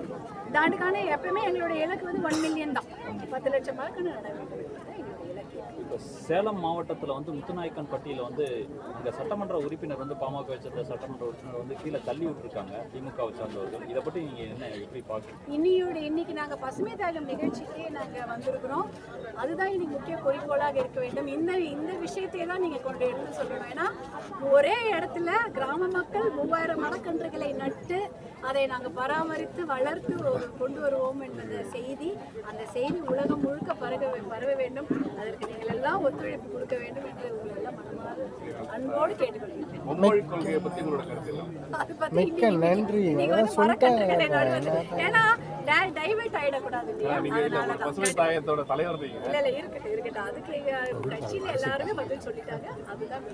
இந்த ஆண்டுக்கான எப்பவுமே எங்களுடைய இலக்கு வந்து 1 மில்லியன் தான். 10 லட்சம் மரக்கன்று நட வேண்டும் என்பது எங்களுடைய இலக்கு. இப்போ சேலம் மாவட்டத்தில் வந்து முத்துநாயக்கன் பட்டியில் வந்து அங்கே சட்டமன்ற உறுப்பினர் வந்து பாமக வச்சிருந்த சட்டமன்ற உறுப்பினர் வந்து கீழே தள்ளி விட்டுருக்காங்க திமுகவை சார்ந்தவர்கள். இதை பற்றி நீங்கள் என்ன எப்படி பார்க்குறீங்க? இன்னைக்கு நாங்கள் பசுமை தாயகம் நிகழ்ச்சிக்கே நாங்கள் வந்திருக்கிறோம். அதுதான் இன்னைக்கு முக்கிய குறிக்கோளாக இருக்க வேண்டும். இந்த விஷயத்தை தான் நீங்கள் கொண்டு எடுத்து சொல்லணும். ஏன்னா ஒரே இடத்துல கிராம மக்கள் 3000 மரக்கன்றுகளை நட்டு அதை நாங்கள் பராமரித்து வளர்த்து கொண்டு வருவோம் என்பது செய்தி. அந்த செய்தி உலகம் முழுக்க பரவ வேண்டும். அதற்கு நீங்கள் எல்லாம் ஒத்துழைப்பு கொடுக்க வேண்டும் என்று உங்களை எல்லாம் மனமாறு அன்போடு கேட்டுக்கொள்கிறேன். மும்மொழி கொள்கையை பற்றி உங்களோட கருத்து அது பற்றி நன்றி. மரக்கன்றுகளை நடுவது ஏன்னா டைவர்ட் ஆயிடக்கூடாது. பசுமை தாயத்தோட தலைவர் இல்ல இருக்கட்டும். அதுக்கு கட்சியில எல்லாருமே பதில் சொல்லிட்டாங்க. அதுதான்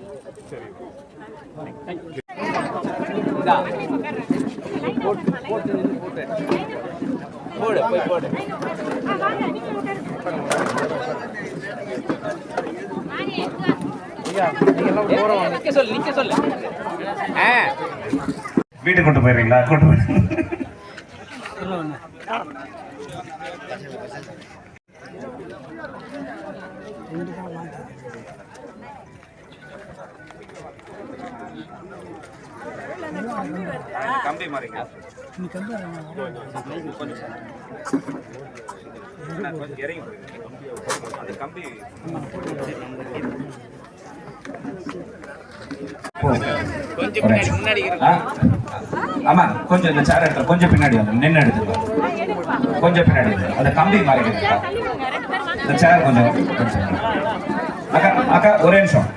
சரி. வீட்டுக்கு கொண்டு போயிடுறீங்களா? கொண்டு போய் கம்பி மாறிங்க கொஞ்சம் இறங்கி அந்த கம்பி ஆமா கொஞ்சம் இந்த சேர் எடுத்து கொஞ்சம் பின்னாடி வந்து நின்று எடுத்துக்கலாம். கொஞ்சம் பின்னாடி அந்த கம்பி மாறிங்க இந்த சேர் கொஞ்சம். அக்கா ஒரே நிமிஷம்.